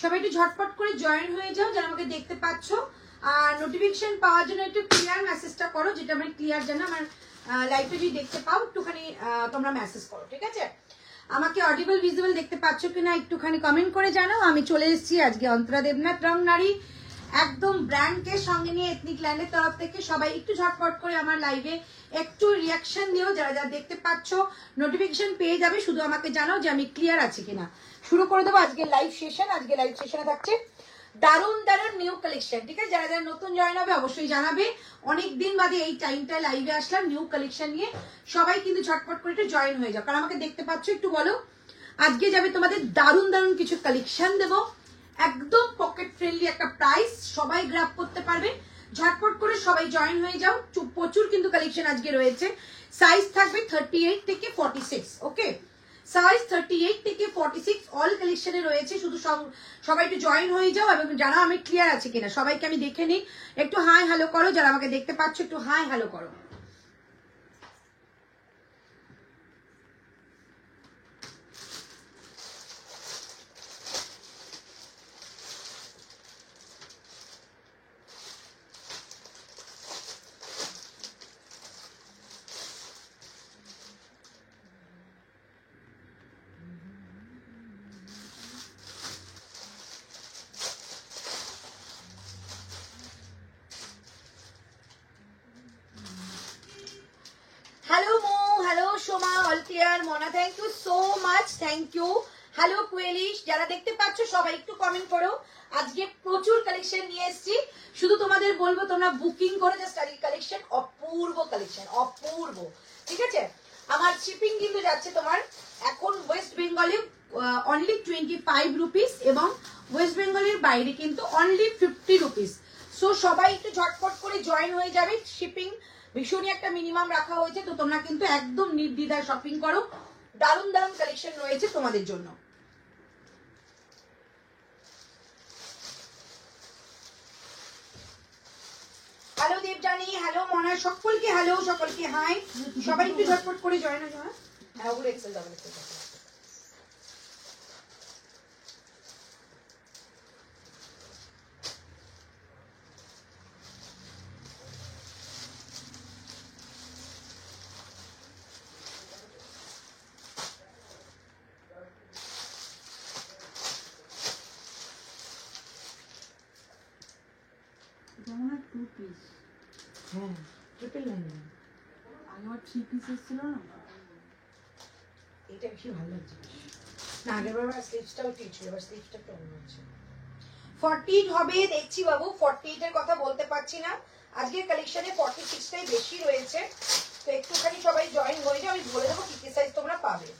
সবাই একটু ঝটপট করে জয়েন হয়ে যাও যারা আমাকে দেখতে পাচ্ছ। আর নোটিফিকেশন পাওয়ার জন্য একটু ক্লিয়ার মেসেজটা করো, যেটা আমি ক্লিয়ার জানো আমার লাইভটা যদি দেখতে পাও একটুখানি তোমরা মেসেজ করো, ঠিক আছে? আমাকে অডিবল ভিজিবল দেখতে পাচ্ছ কিনা একটুখানি কমেন্ট করে জানাও। আমি চলে এসেছি আজকে অন্তরা দেবনাথ রং নারী একদম ব্র্যান্ডকে সঙ্গে নিয়ে এথনিক ল্যান্ডের তরফ থেকে। সবাই একটু ঝটপট করে আমার লাইভে একটু রিয়াকশন দিও, যারা যারা দেখতে পাচ্ছ নোটিফিকেশন পেয়ে যাবে, শুধু আমাকে জানাও যে আমি ক্লিয়ার আছি কিনা। শুরু করে দেবো আজকে লাইভ সেশন। আজকে লাইভ সেশনে থাকছে দারুণ দারুণ নিউ কালেকশন, ঠিক আছে? যারা যারা নতুন জয়েন হবে অবশ্যই জানাবে। অনেকদিন বাদে এই টাইমটায় লাইভে আসলাম নিউ কালেকশন নিয়ে। সবাই কিন্তু ঝটপট করে একটু জয়েন হয়ে যাও, কারণ আমাকে দেখতে পাচ্ছ। একটু বলো, আজকে যাবে তোমাদের দারুণ দারুণ কিছু কালেকশন দেবো, একদম পকেট ফ্রেন্ডলি একটা প্রাইস, সবাই গ্র্যাব করতে পারবে। ঝটপট করে সবাই জয়েন হয়ে যাও। প্রচুর কিন্তু কালেকশন আজকে রয়েছে। সাইজ থাকবে 38 থেকে 46, ওকে? সাইজ 38 থেকে 46 অল কালেকশনে রয়েছে। শুধু সবাই একটু জয়েন হয়ে যাও এবং জানাও আমি ক্লিয়ার আছে কিনা। সবাইকে আমি দেখে নিই, একটু হাই হ্যালো করো। যারা আমাকে দেখতে পাচ্ছ একটু হাই হ্যালো করো। হ্যালো মো, hello Soma, all clear. Mona thank you so much, thank you. Hello কুয়েলিশ, যারা দেখতে পাচ্ছ সবাই একটু কমেন্ট করো। আজকে প্রচুর কালেকশন নিয়ে এসেছি, শুধু তোমাদের বলবো তোমরা বুকিং করে জাস্ট আর কালেকশন। অপূর্ব কালেকশন, অপূর্ব, ঠিক আছে? আমার শিপিং কিন্তু যাচ্ছে তোমার এখন ওয়েস্ট বেঙ্গলে অনলি 25 রুপিস এবং ওয়েস্ট বেঙ্গলের বাইরে কিন্তু অনলি 50 রুপিস। সো সবাই একটু ঝটপট করে জয়েন হয়ে যাবে। শিপিং ভীষণই একটা মিনিমাম রাখা হয়েছে, তো তোমরা কিন্তু একদম নির্দ্বিধায় শপিং করো। দারুণ দারুণ কালেকশন রয়েছে তোমাদের জন্য। হ্যালো দেবজানি, হ্যালো মনা, সকলকে হ্যালো, সকলকে হাই। সবাই একটু ঝটপট করে জয়েন হয়ে যাও। হ্যাঁ, ওগুলো এক্সেল ডাবল এক্সেল। হ্যাঁ, ট্রিপল লাইন। আমার 3 পিস ছিল না, এটা বেশি ভালো লাগছে না। আগের বার স্লিপসটাও ঠিক ছিল, এবার স্লিপসটা একটু অন্য হচ্ছে। 48 হবে দেখছি বাবু, 48 এর কথা বলতে পারছি না। আজকের কালেকশনে 46টাই বেশি রয়েছে, তো একটুখানি সবাই জয়েন হয়ে যাও। আমি বলে দেবো কি কি সাইজ তোমরা পাবে।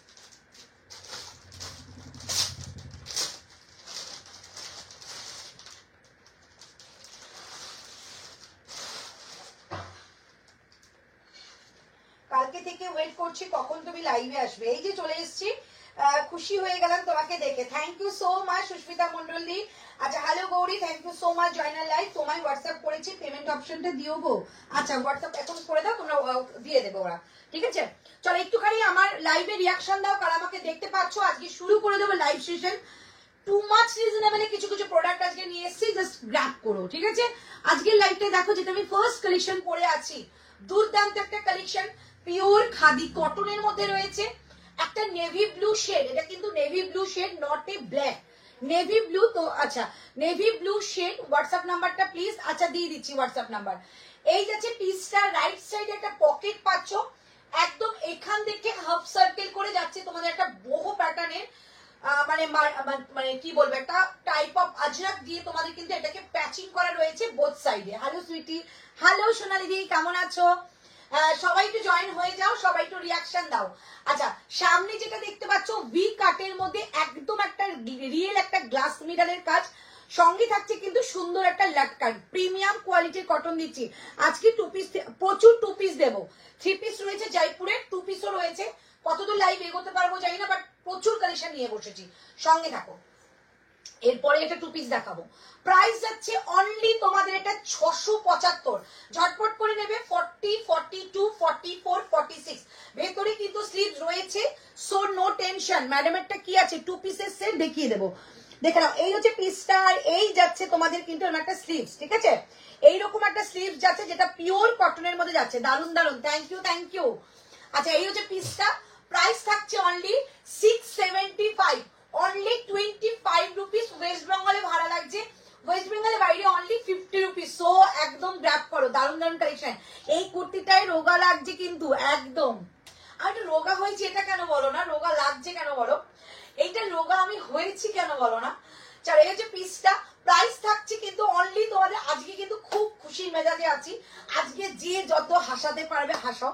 কালকে থেকে ওয়েট করছি কখন তুমি লাইভে আসবে। এই যে চলে এসেছি, খুশি হয়ে গেলাম তোমাকে দেখে। Thank you so much Susmita Mondoli. আচ্ছা hello Gauri, thank you so much joiner live. তোমায় হোয়াটসঅ্যাপ করেছি, পেমেন্ট অপশনটা দিও গো। আচ্ছা হোয়াটসঅ্যাপ এখন করে দাও, তোমরা দিয়ে দেবো ওরা, ঠিক আছে? চলো একটুখানি আমার লাইভে রিয়াকশন দাও, কারণ আমাকে দেখতে পাচ্ছ। আজকে শুরু করে দেবো লাইভ সেশন। টু মাচ রিজনেবলে কিছু কিছু প্রোডাক্ট আজকে নিয়ে এসেছি, জাস্ট গ্র্যাব করো, ঠিক আছে? আজকের লাইভটা দেখো, যেটা আমি ফার্স্ট কালেকশন পরে আছি, দুর্দান্ত একটা কালেকশন, পিওর খাদি কটনের মধ্যে রয়েছে। একটা নেভি ব্লু শেড, এটা কিন্তু navy blue shade, not a black, navy blue. তো আচ্ছা, নেভি ব্লু শেড। হোয়াটসঅ্যাপ নাম্বারটা প্লিজ, আচ্ছা দিয়ে দিচ্ছি হোয়াটসঅ্যাপ নাম্বার। এই যাচ্ছে পিসটা, রাইট সাইডে একটা পকেট পাচ্ছ, একদম এখান থেকে হাফ সার্কেল করে যাচ্ছে তোমাদের একটা বহু প্যাটার্নের মানে মানে কি বলবো, একটা টাইপ অফ আজরাক দিয়ে তোমাদের কিন্তু এটাকে প্যাচিং করা রয়েছে বোথ সাইডে। হ্যালো সুইটি, হ্যালো সোনালি দি, কেমন আছো? সবাই একটু জয়েন হয়ে যাও, সবাই একটু রিয়াকশন দাও। আচ্ছা, সামনে যেটা দেখতে পাচ্ছ ভি কাটের মধ্যে একদম একটা রিয়েল একটা গ্লাস মিররের কাজ, সঙ্গে থাকছে কিন্তু সুন্দর একটা লাটকান, প্রিমিয়াম কোয়ালিটির কটন দিচ্ছি। আজকে 2 পিস, প্রচুর 2 পিস দেবো। 3 পিস রয়েছে জয়পুরের, 2 পিসও রয়েছে। কতদূর লাইভ এগোতে পারবো জানি না, বাট প্রচুর কালেকশন নিয়ে বসেছি, সঙ্গে থাকো। এরপরে এটা 2 পিস দেখাবো। প্রাইস যাচ্ছে অনলি তোমাদের এটা 675। ঝটপট করে নেবে। 40, 42, 44, 46 ভেতরে কিন্তু স্লিভস রয়েছে, সো নো টেনশন। ম্যাডামেরটা কি আছে, 2 পিসের সেট দেখিয়ে দেবো। দেখে নাও, এই হচ্ছে পিসটা। আর এই যাচ্ছে তোমাদের কিন্তু একটা স্লিভস, ঠিক আছে, এইরকম একটা স্লিভস যাচ্ছে যেটা পিওর কটনের মধ্যে যাচ্ছে। দারুন দারুন, থ্যাংক ইউ থ্যাংক ইউ। আচ্ছা এই হচ্ছে পিসটা, প্রাইস থাকছে অনলি 675, অনলি 25 রুপিস। ওয়েস্ট বেঙ্গলে ভাড়া লাগছে, ওয়েস্ট বেঙ্গলের বাইরে অনলি 50 রুপিস। সো একদম গ্র্যাব করো, দারুন দারুন কালেকশন। এই কুর্তিটায় রোগা লাগছে কিন্তু একদম। আর রোগা হয়েছে এটা কেন বলো না, রোগা লাগছে কেন বলো, এইটা রোগা আমি হয়েছি কেন বলো না। চলো এই হচ্ছে পিসটা, প্রাইস থাকছে কিন্তু অনলি তোমাদের আজকে কিন্তু খুব খুশির মেজাজে আছি। আজকে যে যত হাসাতে পারবে হাসাও,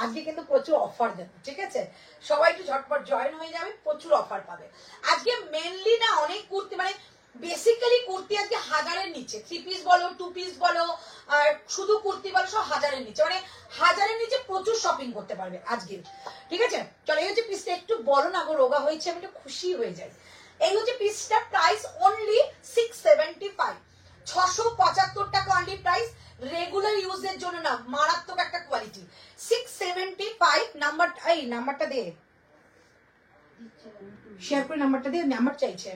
আজকে কিন্তু প্রচুর অফার দেবো, ঠিক আছে, সবাই একটু ঝটপট জয়েন হয়ে যাবে, প্রচুর অফার পাবে আজকে। মেনলি না অনেক কুর্তি, মানে বেসিক্যালি কুর্তি আজকে 1000-এর নিচে, 3 পিস বলো 2 পিস বলো আর শুধু কুর্তি বলো সব 1000-এর নিচে, মানে 1000-এর নিচে প্রচুর শপিং করতে পারবে আজকে, ঠিক আছে। চলো এই হচ্ছে পিসটা, একটু বলো না গো রোগা হয়েছে, আমি একটু খুশি হয়ে যাই। এই হচ্ছে পিসটা, প্রাইস অনলি 675, 675 টাকা অনলি প্রাইস, রেগুলার ইউজের জন্য না, মারাত্মক একটা কোয়ালিটি। 675 নাম্বার, এই নাম্বারটা দে, শেয়ার করে নাম্বারটা দিয়ে, নাম্বার চাইছে।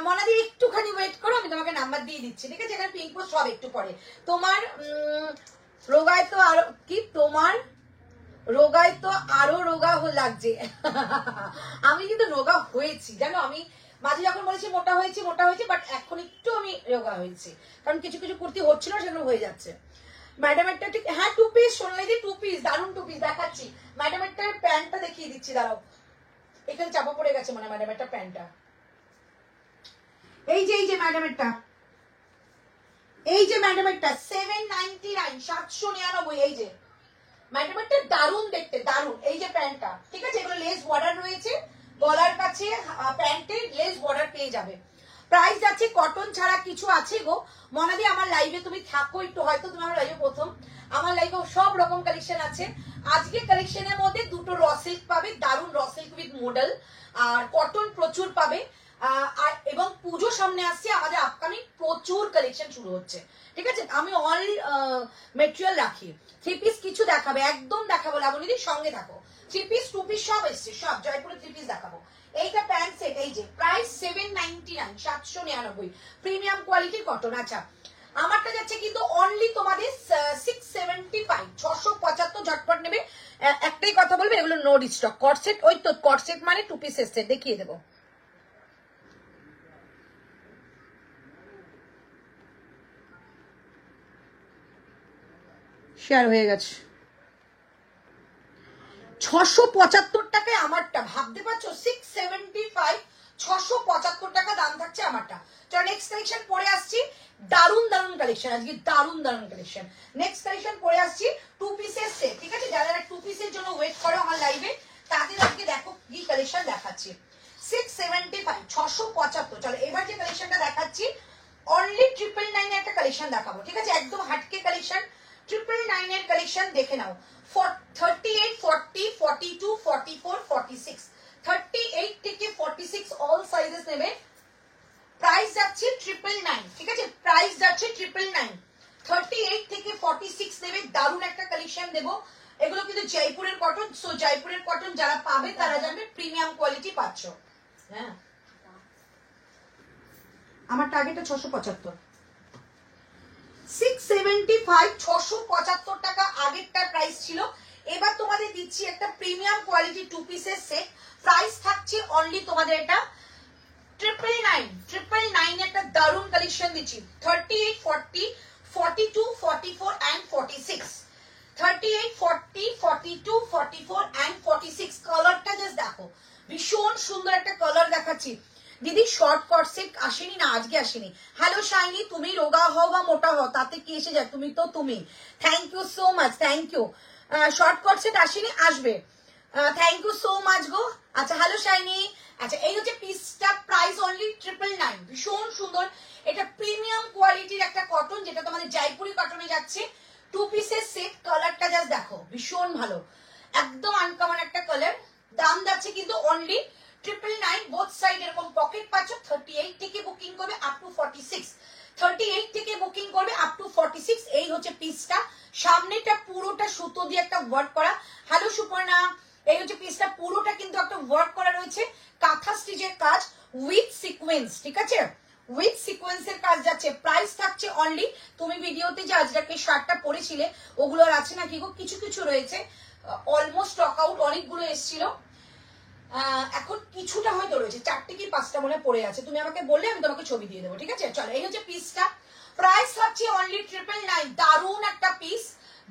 মনাদি একটুখানি ওয়েট করো, আমি তোমাকে নাম্বার দিয়ে দিচ্ছি, ঠিক আছে। এখানে পিঙ্ক পোস্ট সব একটু পরে। তোমার রোগায় তো আরো কি, তোমার রোগায় তো আরো রোগা লাগছে। আমি কিন্তু রোগা হয়েছি জানো, আমি মাঝে যখন বলেছি মোটা হয়েছি মোটা হয়েছি, বাট এখন একটু আমি রোগা হয়েছি, কারণ কিছু কিছু কুর্তি হচ্ছিল সেগুলো হয়ে যাচ্ছে। ম্যাডামেরটা ঠিক, হ্যাঁ 2 পিস, সোনালি 2 পিস, দারুন 2 পিস দেখাচ্ছি। ম্যাডামেরটার প্যান্টটা দেখিয়ে দিচ্ছি, দাঁড়াও, এখানে চাপা পড়ে গেছে মানে ম্যাডামেরটা প্যান্টটা। এই যে ম্যাডামেরটা, এই যে ম্যাডামেরটা 799, 799, এই যে ম্যাডামেরটা, দারুন দেখতে, দারুন। এই যে প্যান্টটা, ঠিক আছে, এগুলো লেস বর্ডার রয়েছে, গলার কাছে প্যান্টে লেস বর্ডার পেয়ে যাবে। প্রাইস যাচ্ছে, কটন ছাড়া কিছু আছে গো মনাদি, আমার লাইভে তুমি থাকো একটু, হয়তো তুমি আমার লাইভে প্রথম, আমার লাইভে সব রকম কালেকশন আছে। আজকে কালেকশনের মধ্যে দুটো র সিল্ক পাবে, দারুন র সিল্ক উইথ মডেল, আর কটন প্রচুর পাবে। আর এবং পুজো সামনে আসছে, আমাদের আপকামিং প্রচুর কালেকশন শুরু হচ্ছে, ঠিক আছে। আমি অল মেটেরিয়াল রাখি। 3 পিস কিছু দেখাবে, একদম দেখাবো লাবণীদি, সঙ্গে থাকো। 3 পিস 2 পিস সব এসছে, সব জয়পুরে 3 পিস দেখাবো। এইটা প্যান্ট সেট, এই যে প্রাইস 799, 799, প্রিমিয়াম কোয়ালিটির কটন। আচ্ছা আমারটা যাচ্ছে কিন্তু অনলি তোমাদের 675, 675, ঝটপট নেবে। একটাই কথা বলবে, এগুলো নো স্টক, কটসেট, ওই তো কটসেট মানে 2 পিস এসছে, দেখিয়ে দেবো। শেয়ার হয়ে গেছে। 675 টাকায় আমারটা, ভাবতে পারছো, 675, 675 টাকা দাম থাকছে আমারটা। চলো নেক্সট কালেকশন পরে আসছি, দারুন দারুন কালেকশন আজকে, দারুন দারুন কালেকশন। নেক্সট কালেকশন পরে আসছি 2 পিসের সেট, ঠিক আছে, যারা 2 পিসের জন্য ওয়েট করো আমার লাইভে, তাদের আজকে দেখো কি কালেকশন দেখাচ্ছি। 675, 675। চলো এবার যে কালেকশনটা দেখাচ্ছি অনলি 999 একটা কালেকশন দেখাবো, ঠিক আছে, একদম হাটকে কালেকশন। 999 এর কালেকশন দেখে নাও, 38, 40, 42, 44, 46, 38 থেকে 46 অল সাইজেস নেবে। প্রাইস যাচ্ছে 999, ঠিক আছে, প্রাইস যাচ্ছে 999। 38 থেকে 46 নেবে, দারুণ একটা কালেকশন দেবো। এগুলো কিন্তু জয়পুরের কটন, সো জয়পুরের কটন যারা পাবে তারা জানবে প্রিমিয়াম কোয়ালিটি পাচ্ছ। হ্যাঁ আমার টার্গেটটা 675, 675, 675 টাকা আগেরটার প্রাইস ছিল। এবার তোমাদের দিচ্ছি একটা প্রিমিয়াম কোয়ালিটি 2 পিসের সেট, প্রাইস থাকছে অনলি তোমাদের এটা 999, 999 একটা দারুণ কালেকশন দিচ্ছি। 38, 40, 42, 44 and 46, 38, 40, 42, 44 and 46। কালারটা জাস্ট দেখো, ভীষণ সুন্দর একটা কালার দেখাচ্ছি। দিদি শর্ট কট সেট আসেনি না, আজকে আসেনি। হ্যালো শাইনি, তুমি রোগা হও বা মোটা হও তাতে কি এসে যায়, তুমি তো তুমি। Thank you so much, thank you. Shortcut set আসেনি, আসবে, থ্যাংক ইউ সো মাচ গো। আচ্ছা হ্যালো শাইনি। আচ্ছা এই হচ্ছে পিসটা, প্রাইস অনলি 999, ভীষণ সুন্দর। এটা প্রিমিয়াম কোয়ালিটির একটা কটন, যেটা তোমাদের জয়পুরি কটনে যাচ্ছে। 2 পিসের সেট, কালারটা জাস্ট দেখো, ভীষণ ভালো, একদম আনকমন একটা কালার। দাম যাচ্ছে কিন্তু অনলি 999, বোথ সাইড এরকম পকেট পাচ্ছ। 38 থেকে বুকিং করবে আপ টু 46, 38 থেকে বুকিং করবে আপ টু 46। এই হচ্ছে পিসটা, সামনেটা পুরোটা সুতো দিয়ে একটা ওয়ার্ক করা। হ্যালো সুপর্ণা, এই হচ্ছে পিসটা, পুরোটা কিন্তু একটা ওয়ার্ক করা রয়েছে। কাঁথা স্টিচের কাজ উইথ সিকোয়েন্স, ঠিক আছে, উইথ সিকোয়েন্সের কাজ যাচ্ছে। প্রাইস থাকছে অনলি, তুমি ভিডিওতে যে আজকে শার্টটা পরেছিলে ওগুলো আর আছে না কি গো, কিছু কিছু রয়েছে, অলমোস্ট স্টক আউট, অনেকগুলো এসেছিল, এখন কিছুটা হয়তো রয়েছে, 4টে কি 5টা মনে পড়ে আছে, তুমি আমাকে বললে আমি তোমাকে ছবি দিয়ে দেবো, ঠিক আছে। চলো, এই হচ্ছে পিসটা, প্রাইস থাকছে অনলি 999। দারুণ একটা পিস,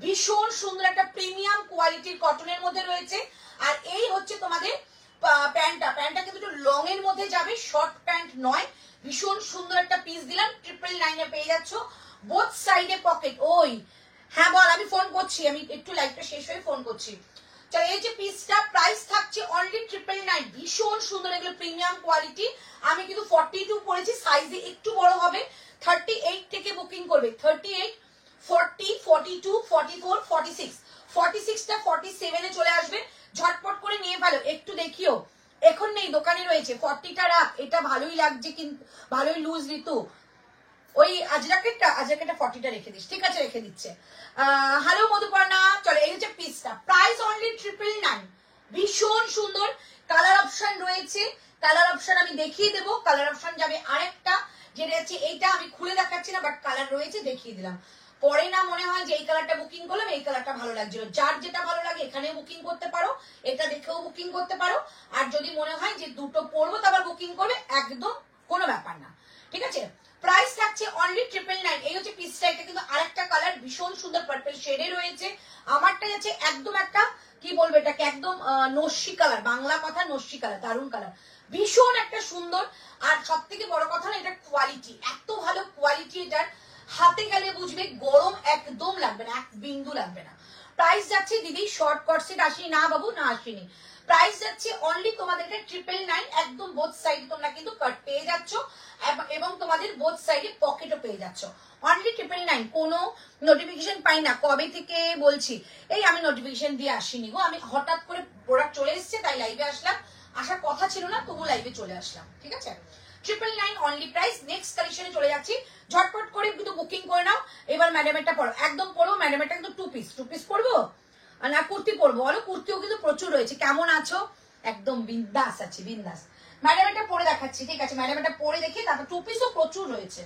ভীষণ সুন্দর একটা প্রিমিয়াম কোয়ালিটির কটনের মধ্যে রয়েছে। আর এই হচ্ছে তোমাদের প্যান্টটা কিন্তু একটু লং এর মধ্যে যাবে, শর্ট প্যান্ট নয়। ভীষণ সুন্দর একটা পিস দিলাম, 999 পেয়ে যাচ্ছ, বোথ সাইডে পকেট। ওই হ্যাঁ বল, আমি ফোন করছি, আমি একটু লাইভটা শেষ হয়ে ফোন করছি। চলো, এই যে পিসটা প্রাইস থাকছে অনলি 999, ভীষণ সুন্দর, এগুলো প্রিমিয়াম কোয়ালিটি। আমি কিন্তু 42 পরেছি, সাইজে একটু বড় হবে, 38 থেকে বুকিং করবে, 38, 40, 42, 44, 46, 46টা 47 এ চলে আসবে, ঝটপট করে নিয়ে ফেলো। একটু দেখিও, এখন নেই, দোকানে রয়েছে, 40টা রাখ, এটা ভালোই লাগছে কিন্তু, ভালোই লুজ ঋতু। ওই আজরাকেটটা 40টা রেখে দিস, ঠিক আছে, রেখে দিচ্ছে। হ্যালো মধুপর্ণা, চলো, এই হচ্ছে পিসটা, প্রাইস অনলি 999, ভীষণ সুন্দর। কালার অপশন রয়েছে, কালার অপশন আমি দেখিয়ে দেবো, কালার অপশন যাবে আরেকটা, যেটা হচ্ছে এইটা, আমি খুলে দেখাচ্ছি না, বাট কালার রয়েছে, দেখিয়ে দিলাম। পরে না মনে হয় যে এই কালারটা বুকিং করলাম, এই কালারটা ভালো লাগছিল, যার যেটা ভালো লাগে এখানেও বুকিং করতে পারো, এটা দেখেও বুকিং করতে পারো। আর যদি মনে হয় যে দুটো পরবো তারপর বুকিং করবে, একদম কোনো ব্যাপার না, ঠিক আছে। প্রাইস থাকছে অনলি 999। এই হচ্ছে পিসটা, এটা কিন্তু আরেকটা কালার, ভীষণ সুন্দর পার্পল শেডে রয়েছে। আমারটা যাচ্ছে একদম একটা কি বলবো এটাকে, একদম নস্যি কালার, বাংলা কথা নস্যি কালার, দারুণ কালার, ভীষণ একটা সুন্দর। আর সব থেকে বড় কথা না, এটা কোয়ালিটি, এত ভালো কোয়ালিটি, এটার হাতে গেলে বুঝবে, গরম একদম লাগবে না, এক বিন্দু লাগবে না। প্রাইস যাচ্ছে দিদি, শর্ট কটসেট আসেনি না বাবু, না আসেনি, প্রাইস যাচ্ছে অনলি তোমাদেরকে 999, একদম বোথ সাইড তোমরা কিন্তু কাট পেয়ে যাচ্ছ, এবং তোমাদের বোথ সাইডে পকেটও পেয়ে যাচ্ছ, অনলি 999। কোনো নোটিফিকেশন পাই না, কবে থেকে বলছি, এই আমি নোটিফিকেশন দিয়ে আসিনি গো, আমি হঠাৎ করে প্রোডাক্ট চলে এসেছে তাই লাইভে আসলাম, আসার কথা ছিল না তবু লাইভে চলে আসলাম, ঠিক আছে। 999 অনলি প্রাইস। নেক্সট কালেকশনে চলে যাচ্ছি, ঝটপট করে কিন্তু বুকিং করে নাও। এবার ম্যাডামেরটা পড়ো, একদম পড়ো, ম্যাডামেরটা কিন্তু 2 পিস পড়বো না কুর্তি পরবো, বলো, কুর্তিও কিন্তু প্রচুর রয়েছে। কেমন আছো? একদম বিন্দাস আছি, বিন্দাস। ম্যাডাম এটা পরে দেখাচ্ছি, ঠিক আছে, ম্যাডাম এটা পরে দেখি, তারপর 2 পিসও প্রচুর রয়েছে,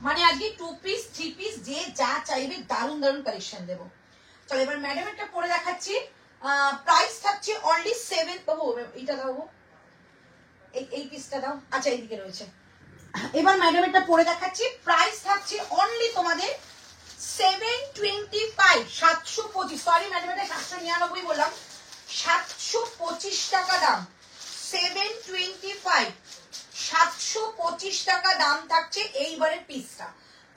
মানে আজকে 2 পিস 3 পিস যে যা চাইবে দারুণ দারুণ কালেকশন দেবো। চলো, এবার ম্যাডাম এটা পরে দেখাচ্ছি, প্রাইস থাকছে অনলি 7। বাবু এইটা দাও, এই পিসটা দাও, আচ্ছা এইদিকে রয়েছে। এবার ম্যাডাম এটা পরে দেখাচ্ছি, প্রাইস থাকছে অনলি তোমাদের 725, 725, সরি ম্যাডাম এটা 799 বললাম, 725 টাকা দাম, 725, 725 টাকা দাম থাকছে এইবারের পিসটা।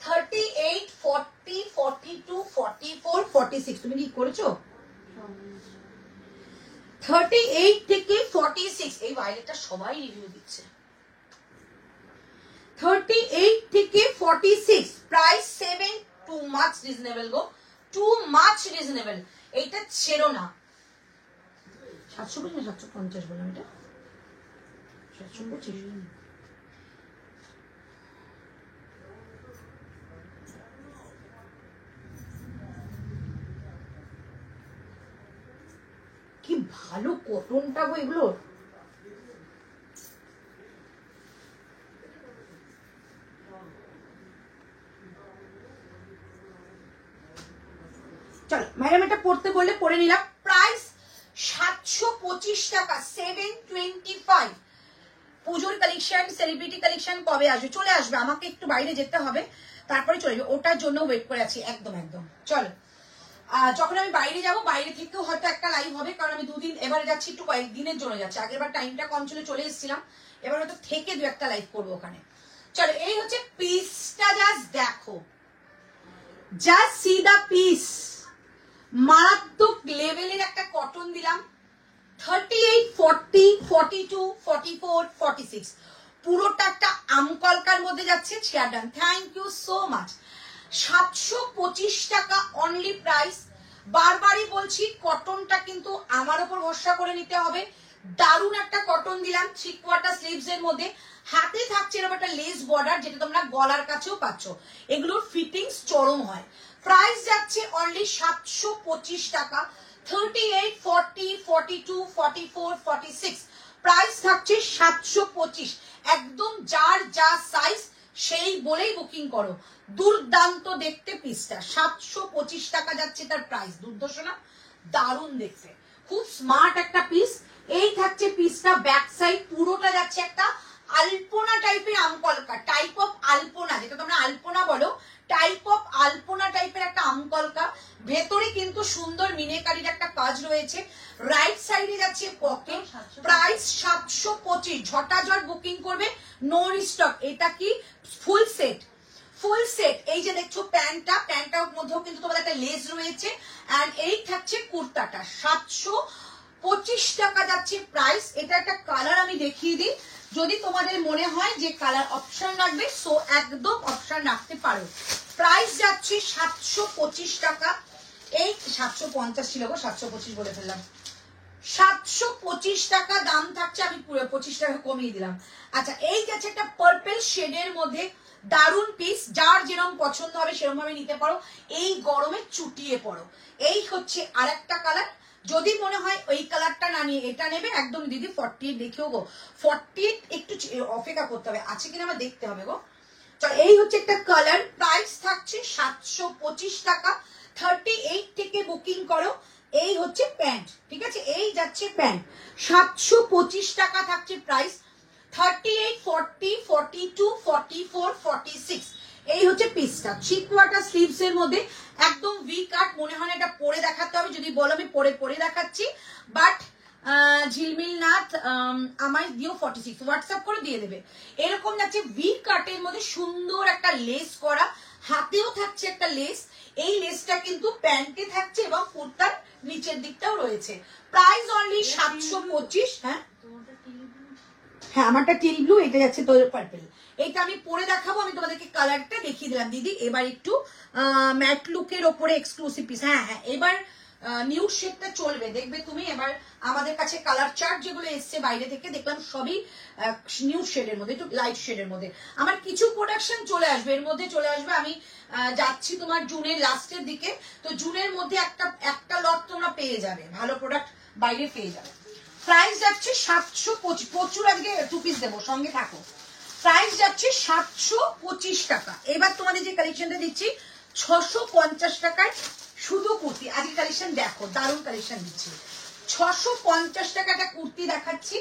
38, 40, 42, 44, 46, তুমি কি করেছো? 38 থেকে 46, এই বাইরেটা সবাই রিভিউ দিচ্ছে। 38 থেকে 46, প্রাইস 7, টু মাচ রিজনেবল গো, টু মাচ রিজনেবল, এইটা ছেড়ো না। 750 না 750 বললাম, এটা 725। কি ভালো কটনটা গো এগুলো, চলো ম্যাডাম এটা পড়তে বললে পড়ে নিলাম, প্রাইস 725 টাকা, 725। পুজোর কালেকশন, সেলিব্রিটি কালেকশন কবে আসবে? চলে আসবে, আমাকে একটু বাইরে যেতে হবে, তারপরে চলে যাবে, ওটার জন্য ওয়েট করে আছি, একদম একদম। চলো, যখন আমি বাইরে যাব, বাইরে থেকেও হয়তো একটা লাইভ হবে, কারণ আমি 2 দিন এবারে যাচ্ছি, একটু কয়েকদিনের জন্য যাচ্ছি, আগেরবার টাইমটা কম ছিল চলে এসেছিলাম, এবার হয়তো থেকে 2-একটা লাইভ করবো ওখানে। চলো, এই হচ্ছে পিসটা, জাস্ট দেখো, জাস্ট সি দা পিস, মারাত্মক লেভেলের একটা কটন দিলাম, 38, 40, 42, 44, 46, পুরোটা একটা আমকলকার মধ্যে যাচ্ছে, share done, thank you so much. 725 টাকা অনলি প্রাইস। বারবারই বলছি, কটনটা কিন্তু আমার উপর ভরসা করে নিতে হবে, দারুণ একটা কটন দিলাম, 3/4 স্লিভস এর মধ্যে, হাতে থাকছে এরকম একটা লেস বর্ডার, যেটা তোমরা গলার কাছেও পাচ্ছ, এগুলোর ফিটিংস চরম হয়। প্রাইস যাচ্ছে অনলি 725 টাকা, 38, 40, 42, 44, 46, প্রাইস থাকছে 725। একদম যার যা সাইজ সেই বলেই বুকিং করো। দুর্দান্ত দেখতে পিসটা, 725 টাকা যাচ্ছে তার প্রাইস। দুর্দর্শ না, দারুণ দেখতে, খুব স্মার্ট একটা পিস। এই থাকছে পিসটা, ব্যাক সাইড পুরোটা যাচ্ছে একটা আলপনা টাইপের আমকলকা, টাইপ অফ আলপনা, যেটা তোমরা আলপনা বলো, টাইপ অফ আলপনা টাইপের একটা আমকলকা। ভেতরে কিন্তু সুন্দর মিনেকারির একটা কাজ রয়েছে। রাইট সাইডে যাচ্ছে পকেট। প্রাইস 725। ঝটাঝট বুকিং করবে, নো রিস্টক। এটা কি ফুল সেট, ফুল সেট। এই যে দেখছো প্যান্টটা, প্যান্টটার মধ্যেও কিন্তু তোমাদের একটা লেস রয়েছে। এন্ড এই থাকছে কুর্তাটা, 725 টাকা যাচ্ছে প্রাইস। এটা একটা কালার আমি দেখিয়ে দিই, যদি তোমাদের মনে হয় যে কালার অপশন রাখবে, সো একদম অপশন রাখতে পারো। প্রাইস যাচ্ছে 725 টাকা। এই 750 ছিল গো, 725 বলে ফেললাম। 725 টাকা দাম থাকছে, আমি পুরো 25 টাকা কমিয়ে দিলাম। আচ্ছা, এই যাচ্ছে একটা পার্পল শেডের মধ্যে, দারুন পিস। যার যেরকম পছন্দ হবে সেরকম ভাবে নিতে পারো। এই গরমে চুটিয়ে পড়ো। এই হচ্ছে আরেকটা কালার। যদি মনে হয় ওই কালারটা না নিয়ে এটা নেবে, একদম দিদি 48 দেখেও গো, 48 একটু অপেক্ষা করতে হবে, আছে কিনা আমার দেখতে হবে গো। চল, এই হচ্ছে একটা কালার। প্রাইস থাকছে 725 টাকা। 38 থেকে বুকিং করো। এই হচ্ছে প্যান্ট, ঠিক আছে, এই যাচ্ছে প্যান্ট, 725 টাকা থাকছে প্রাইস। 38, 40, 42, 44, 46 এই হচ্ছে পিসটা। থ্রি কোয়ার্টার স্লিভস এর মধ্যে, একদম ভি কাট। মনে হয় না এটা পরে দেখাতে হবে, যদি বলো আমি পরে দেখাচ্ছি, বাট ঝিলমিল নাথ আমায় দিও 46, হোয়াটসঅ্যাপ করে দিয়ে দেবে। এরকম যাচ্ছে ভি কাটের মধ্যে, সুন্দর একটা লেস করা, হাতেও থাকছে একটা লেস। এই লেসটা কিন্তু প্যান্টে থাকছে এবং কুর্তার নিচের দিকটাও রয়েছে। Price only 725। হ্যাঁ হ্যাঁ, আমারটা টিল ব্লু, এটা যাচ্ছে তোর পার্পল। এইটা আমি পরে দেখাবো, আমি তোমাদেরকে কালারটা দেখিয়ে দিলাম দিদি। এবার একটু ম্যাট লুকের ওপরে এক্সক্লুসিভ পিস। হ্যাঁ হ্যাঁ, এবার নিউড শেডটা চলবে, দেখবে তুমি। এবার আমাদের কাছে কালার চার্ট যেগুলো এসছে বাইরে থেকে, দেখলাম সবই নিউড শেডের মধ্যে, একটু লাইট শেডের মধ্যে। আমার কিছু প্রোডাকশন চলে আসবে, এর মধ্যে চলে আসবে। আমি যাচ্ছি তোমার জুনের লাস্টের দিকে, তো জুনের মধ্যে একটা লট তোমরা পেয়ে যাবে, ভালো প্রোডাক্ট বাইরে পেয়ে যাবে। প্রাইস যাচ্ছে 725। প্রচুর আজকে 2 পিস দেবো, সঙ্গে থাকো। প্রাইস যাচ্ছে 725 টাকা। এবার তোমাদের যে কালেকশনটা দিচ্ছি 650 টাকায় শুধু কুর্তি। আজকে কালেকশন দেখো, দারুণ কালেকশন দিচ্ছি। 650 টাকা একটা কুর্তি দেখাচ্ছি,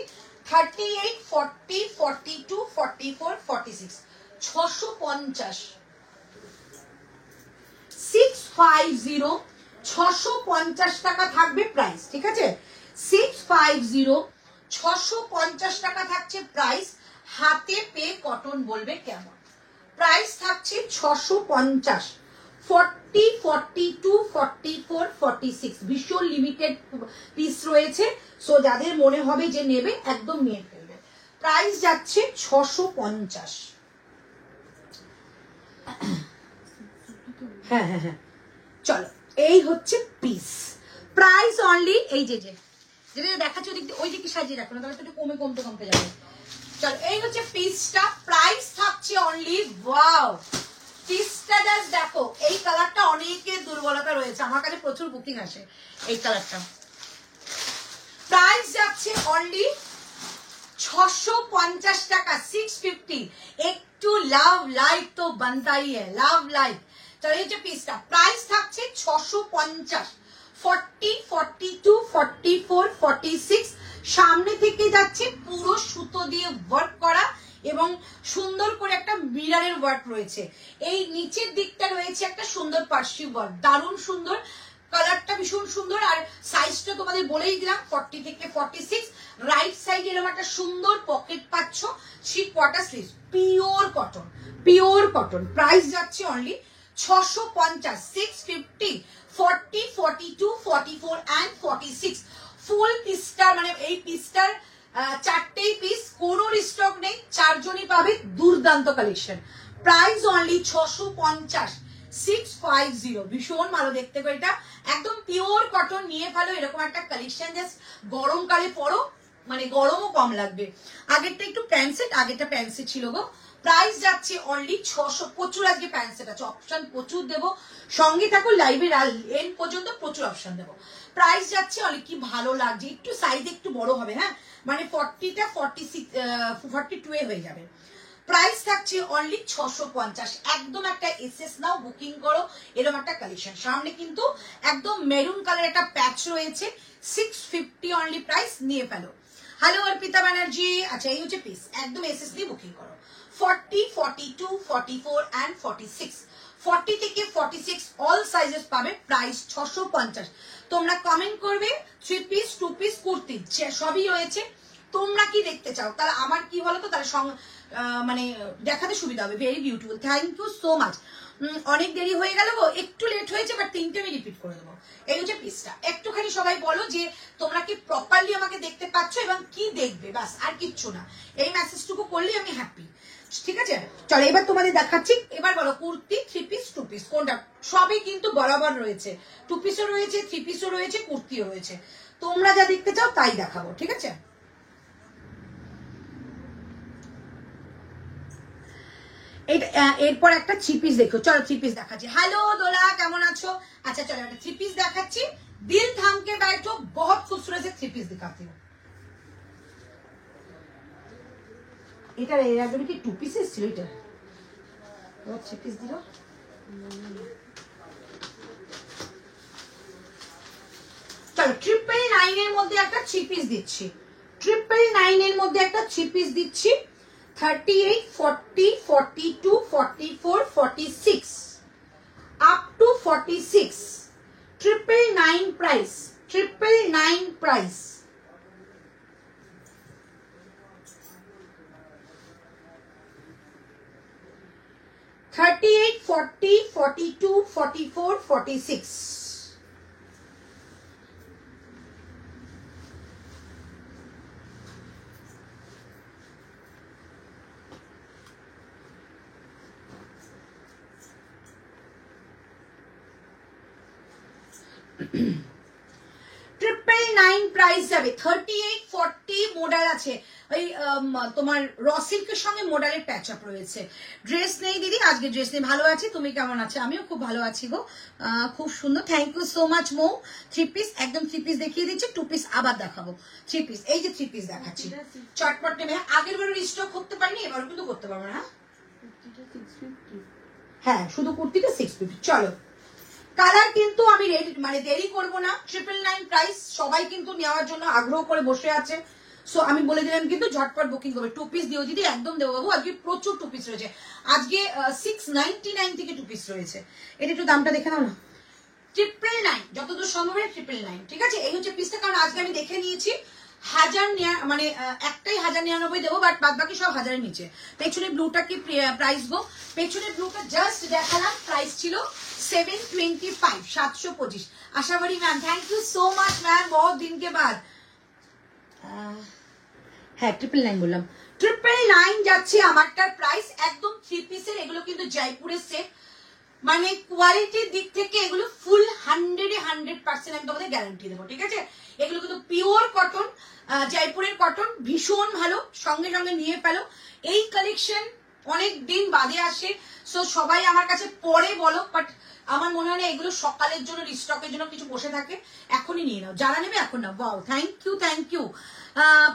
38, 40, 42, 44, 46, 650, 650, 650 টাকা থাকবে প্রাইস, ঠিক আছে। 650, 650 টাকা থাকছে প্রাইস। হাতে পে কটন বলবে কেমন। প্রাইস থাকছে 650, 40, 42, 44, 46 ভীষণ লিমিটেড পিস রয়েছে। সো যাদের মনে হবে যে নেবে, একদম নিয়ে ফেলবে। প্রাইস যাচ্ছে 650। হ্যাঁ হ্যাঁ হ্যাঁ, চলো, এই হচ্ছে পিস। প্রাইস অনলি, এই যে যেটা দেখাচ্ছি ওই দিকে সাজিয়ে রাখো না, তাহলে তো একটু কমতে যাবে। চলো, এই হচ্ছে পিসটা। প্রাইস থাকছে অনলি, ওয়াও, পিসটা জাস্ট দেখো। এই কালারটা অনেকের দুর্বলতা রয়েছে, আমার কাছে প্রচুর বুকিং আসে এই কালারটা। প্রাইস যাচ্ছে অনলি 650 টাকা, 650। একটু লাভ লাইক তো বানতাই হ্যায়, লাভ লাইক। চলো, এই যে পিসটা, প্রাইস থাকছে 650, 40, 42, 44, 46 সামনে থেকে যাচ্ছে পুরো সুতো দিয়ে ওয়ার্ক করা এবং সুন্দর করে একটা মিররের ওয়ার্ক রয়েছে। এই নিচের দিকটা রয়েছে একটা সুন্দর পার্সি ওয়ার্ক, দারুণ সুন্দর। কালারটা ভীষণ সুন্দর। আর সাইজটা তোমাদের বলেই দিলাম, 40 থেকে 46। রাইট সাইডে এরকম একটা সুন্দর পকেট পাচ্ছ। 3 quarter sleeve, pure cotton, pure cotton. Price যাচ্ছে অনলি 650, 650, 40, 42, 44 and 46 ফুল পিসটার, মানে এই পিসটার 4টেই পিস, কোনো রিস্টক নেই, 4 জনই পাবে। দুর্দান্ত কালেকশন। Price only 650, 650। ভীষণ ভালো দেখতে গো, এটা একদম পিওর কটন। নিয়ে ফেলো এরকম একটা কালেকশন, জাস্ট গরমকালে পরো, মানে গরমও কম লাগবে। আগেরটা একটু প্যান্ট সেট, আগেরটা প্যান্ট সেট ছিল গো, প্রাইস যাচ্ছে অনলি 600। প্রচুর আজকে প্যান্ট সেট আছে, অপশন প্রচুর দেবো, সঙ্গে থাকো লাইভের এন্ড পর্যন্ত প্রচুর অপশন দেবো। প্রাইস যাচ্ছে অনেক, কি ভালো লাগছে, একটু সাইজ একটু বড় হবে, হ্যাঁ মানে 40টা 42 এ হয়ে যাবে। প্রাইস থাকছে অনলি 650। একদম একটা এসএস নাও, বুকিং করো, এরকম একটা কালেকশন। সামনে কিন্তু একদম মেরুন কালার একটা প্যাচ রয়েছে, 650 অনলি প্রাইস, নিয়ে ফেলো। হ্যালো অর্পিতা ব্যানার্জি, আচ্ছা এই হচ্ছে পিস, একদম এসএস দিয়ে বুকিং করো। 40, 42, 44 and 46, 40 থেকে 46 অল সাইজেস পাবে, প্রাইস 650। তোমরা কমেন্ট করবে 3 পিস 2 পিস কুর্তি সবই রয়েছে, তোমরা কি দেখতে চাও, তাহলে আমার কি বলো তো, তাহলে মানে দেখাতে সুবিধা হবে। Very beautiful, thank you so much. অনেক দেরি হয়ে গেল গো, একটু লেট হয়েছে, বাট 3টে আমি রিপিট করে দেবো। এই হচ্ছে পিসটা, একটুখানি সবাই বলো যে তোমরা কি প্রপারলি আমাকে দেখতে পাচ্ছ এবং কি দেখবে, বাস আর কিচ্ছু না। এই মেসেজটুকু করলে আমি হ্যাপি, ঠিক আছে? চলো এবার তোমাদের দেখাচ্ছি। এবার বলো কুর্তি 3 পিস 2 পিস কোনটা? সবই কিন্তু বরাবর রয়েছে, 2 পিসও রয়েছে, 3 পিসও রয়েছে, কুর্তিও রয়েছে। তোমরা যা দেখতে চাও তাই দেখাবো, ঠিক আছে? এরপর একটা 3 পিস দেখো, চলো 3 পিস দেখাচ্ছি। হ্যালো দোলা, কেমন আছো? আচ্ছা চলো একটা 3 পিস দেখাচ্ছি। দিল থাম के बैठो, बहुत खूबसूरत से 3 পিস दिखाती हूँ। এটা এর আগে কি 2 পিস ছিল? এটা 3 পিস দিল। চলো 999 এর মধ্যে একটা 3 পিস দিচ্ছি, 999 এর মধ্যে একটা 3 পিস দিচ্ছি। 38, 40, 42, 44, 46 up to 46, 999 price, 999 price। $38, 40, 42, 44, 46। Triple nine price যাবে। 38, 40 মডেল আছে, ওই তোমার র সিল্কের সঙ্গে মডেলের প্যাচ আপ রয়েছে। ড্রেস নেই দিদি, আজকে ড্রেস নেই। ভালো আছি, তুমি কেমন আছো? আমিও খুব ভালো আছি গো, খুব সুন্দর, thank you so much Mou. 3 piece, একদম 3 পিস দেখিয়ে দিচ্ছি, 2 পিস আবার দেখাবো। 3 পিস, এই যে 3 পিস দেখাচ্ছি, চটপট নেবে। আগের বারও রিস্টক করতে পারিনি, এবারও কিন্তু করতে পারবো না। হ্যাঁ শুধু কুর্তিটা 650। চলো কালার কিন্তু আমি মানে দেরি করব না, 999 প্রাইস, সবাই কিন্তু নেওয়ার জন্য আগ্রহ করে বসে আছে। সো আমি বলে দিলাম কিন্তু ঝটপট বুকিং করবে। 2 পিস দিও দিদি, একদম দেবো বাবু, আজকে প্রচুর 2 পিস রয়েছে। আজকে 699 থেকে 2 পিস রয়েছে। এটা একটু দামটা দেখে নাও না, 999, যতদূর সম্ভব 999, ঠিক আছে? এই হচ্ছে পিসটা, কারণ আজকে আমি দেখে নিয়েছি 1000 মানে একটাই 1099 দেবো, বাট বাদ বাকি সব 1000-এর নিচে। পেছনের ব্লুটা কি প্রাইস গো? পেছনের ব্লুটা জাস্ট দেখালাম, প্রাইস ছিল 725, 725। আশা করি ma'am, thank you so much ma'am, বহুত দিন কে বাদ। হ্যাঁ 999 বললাম, 999 যাচ্ছে আমারটার প্রাইস, একদম 3 পিসের। এগুলো কিন্তু জয়পুরের সেট, মানে কোয়ালিটির দিক থেকে এগুলো ফুল 100% আমি তোমাদের গ্যারান্টি দেবো, ঠিক আছে? এগুলো কিন্তু পিওর কটন, জয়পুরের কটন, ভীষণ ভালো, সঙ্গে সঙ্গে নিয়ে ফেলো। এই কালেকশন অনেক দিন বাদে আসে, সো সবাই আমার কাছে পরে বলো, বাট আমার মনে হয় না এগুলো সকালের জন্য রিস্টকের জন্য কিছু বসে থাকে, এখনই নিয়ে নাও, যারা নেবে এখন নাও। Wow, thank you thank you.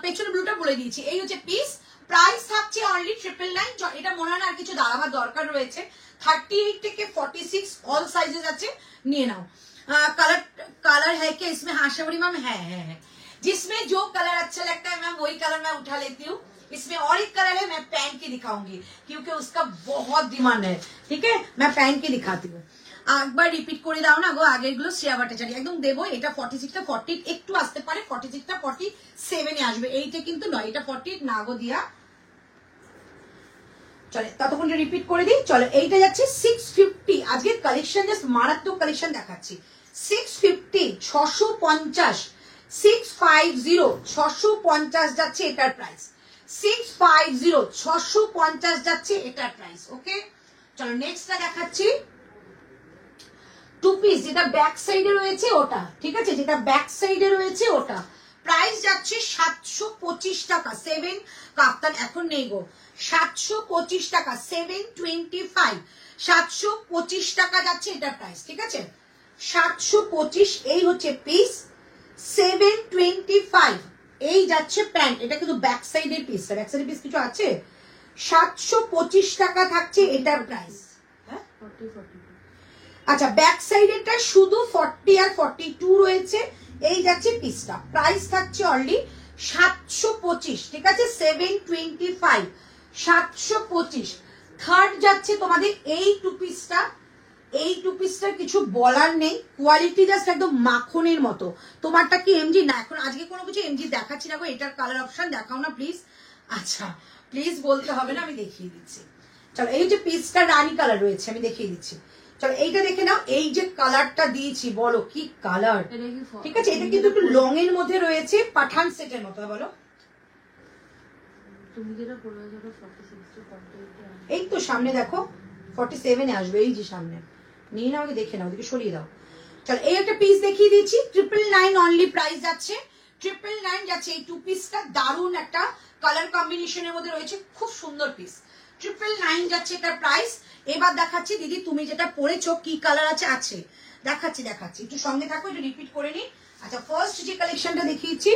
পেছনে ব্লুটা বলে দিয়েছি। এই হচ্ছে পিস, প্রাইস থাকছে অনলি 999। এটা মনে হয় না আর কিছু দাঁড়াবার দরকার রয়েছে। 38 থেকে 46 অল সাইজেস আছে, নিয়ে নাও। कलर है क्या इसमें? हाँ शबरी मैम है। जिसमें जो कलर अच्छा लगता है मैम वही कलर मैं उठा लेती हूँ। इसमें और एक कलर है, मैं पहन के दिखाऊंगी क्योंकि उसका बहुत डिमांड है, ठीक है? मैं पहन के दिखाती हूँ। একবার রিপিট করে দাও না গো, আগের গুলো শ্রেয়া ভট্টাচার্য একদম দেবো। এটা 46টা 40 একটু আসতে পারে, 46টা 47 আসবে, এইটা কিন্তু নয়, এটা 40 না গো দিয়া। চলে ততক্ষণ রিপিট করে দিই। চলো এইটা যাচ্ছে 650। আজকে কালেকশন জাস্ট মারাত্মক কালেকশন দেখাচ্ছি। 650, 650, 650, 650 যাচ্ছে এটার প্রাইস। 650, 650 যাচ্ছে এটার প্রাইস। ওকে চলো নেক্সটটা দেখাচ্ছি। 2 পিস যেটা ব্যাক সাইডে রয়েছে ওটা, ঠিক আছে? যেটা ব্যাক সাইডে রয়েছে ওটা প্রাইস যাচ্ছে 725 টাকা। 7 কাপ্তান এখন নেই গো, 725 টাকা, 725, 725 টাকা যাচ্ছে এটার প্রাইস, ঠিক আছে? 725, এই হচ্ছে পিস, 725 এই যাচ্ছে প্যান্ট। এটা কিন্তু ব্যাক সাইডের পিস, ব্যাক সাইডের পিস কিছু আছে। 725 টাকা থাকছে এটার প্রাইস। হ্যাঁ, 40, 42। আচ্ছা, ব্যাক সাইডেরটা শুধু 40 আর 42 রয়েছে, এই যাচ্ছে পিসটা। প্রাইস থাকছে অনলি 725, ঠিক আছে? 725, 725। থার্ড যাচ্ছে তোমাদের এই টু পিসটা। এই টু পিসটার কিছু বলার নেই, কোয়ালিটি জাস্ট একদম মাখনের মতো। তোমারটা কি এমজি? না, এখন আজকে কোনো কিছু এমজি দেখাচ্ছি না গো। এটার কালার অপশন দেখাও না প্লিজ। আচ্ছা, প্লিজ বলতে হবে না, আমি দেখিয়ে দিচ্ছি। চলো, এই যে পিসটা রানী কালার রয়েছে, আমি দেখিয়ে দিচ্ছি। চলো, এইটা দেখে নাও। এই যে কালারটা দিয়েছি, বলো কি কালার, ঠিক আছে? এটা কিন্তু একটু লং এর মধ্যে রয়েছে, পাঠান সেটের মতো। বলো, তুমি যেটা পরে আছো 46 to 48 এই তো সামনে দেখো 47 এ আসবে, এই যে সামনে। নিয়ে নাও, আগে দেখে নাও, ওদিকে সরিয়ে দাও। চলো, এই একটা পিস দেখিয়ে দিচ্ছি, 999 অনলি প্রাইস যাচ্ছে, 999 যাচ্ছে। এই টু পিসটা দারুণ একটা কালার কম্বিনেশনের মধ্যে রয়েছে, খুব সুন্দর পিস। 999 যাচ্ছে এটার প্রাইস। এবার দেখাচ্ছি দিদি, তুমি যেটা পরেছো কি কালার আছে দেখাচ্ছি একটু সঙ্গে থাকো, একটু রিপিট করে নি। আচ্ছা, ফার্স্ট যে কালেকশনটা দেখিয়েছি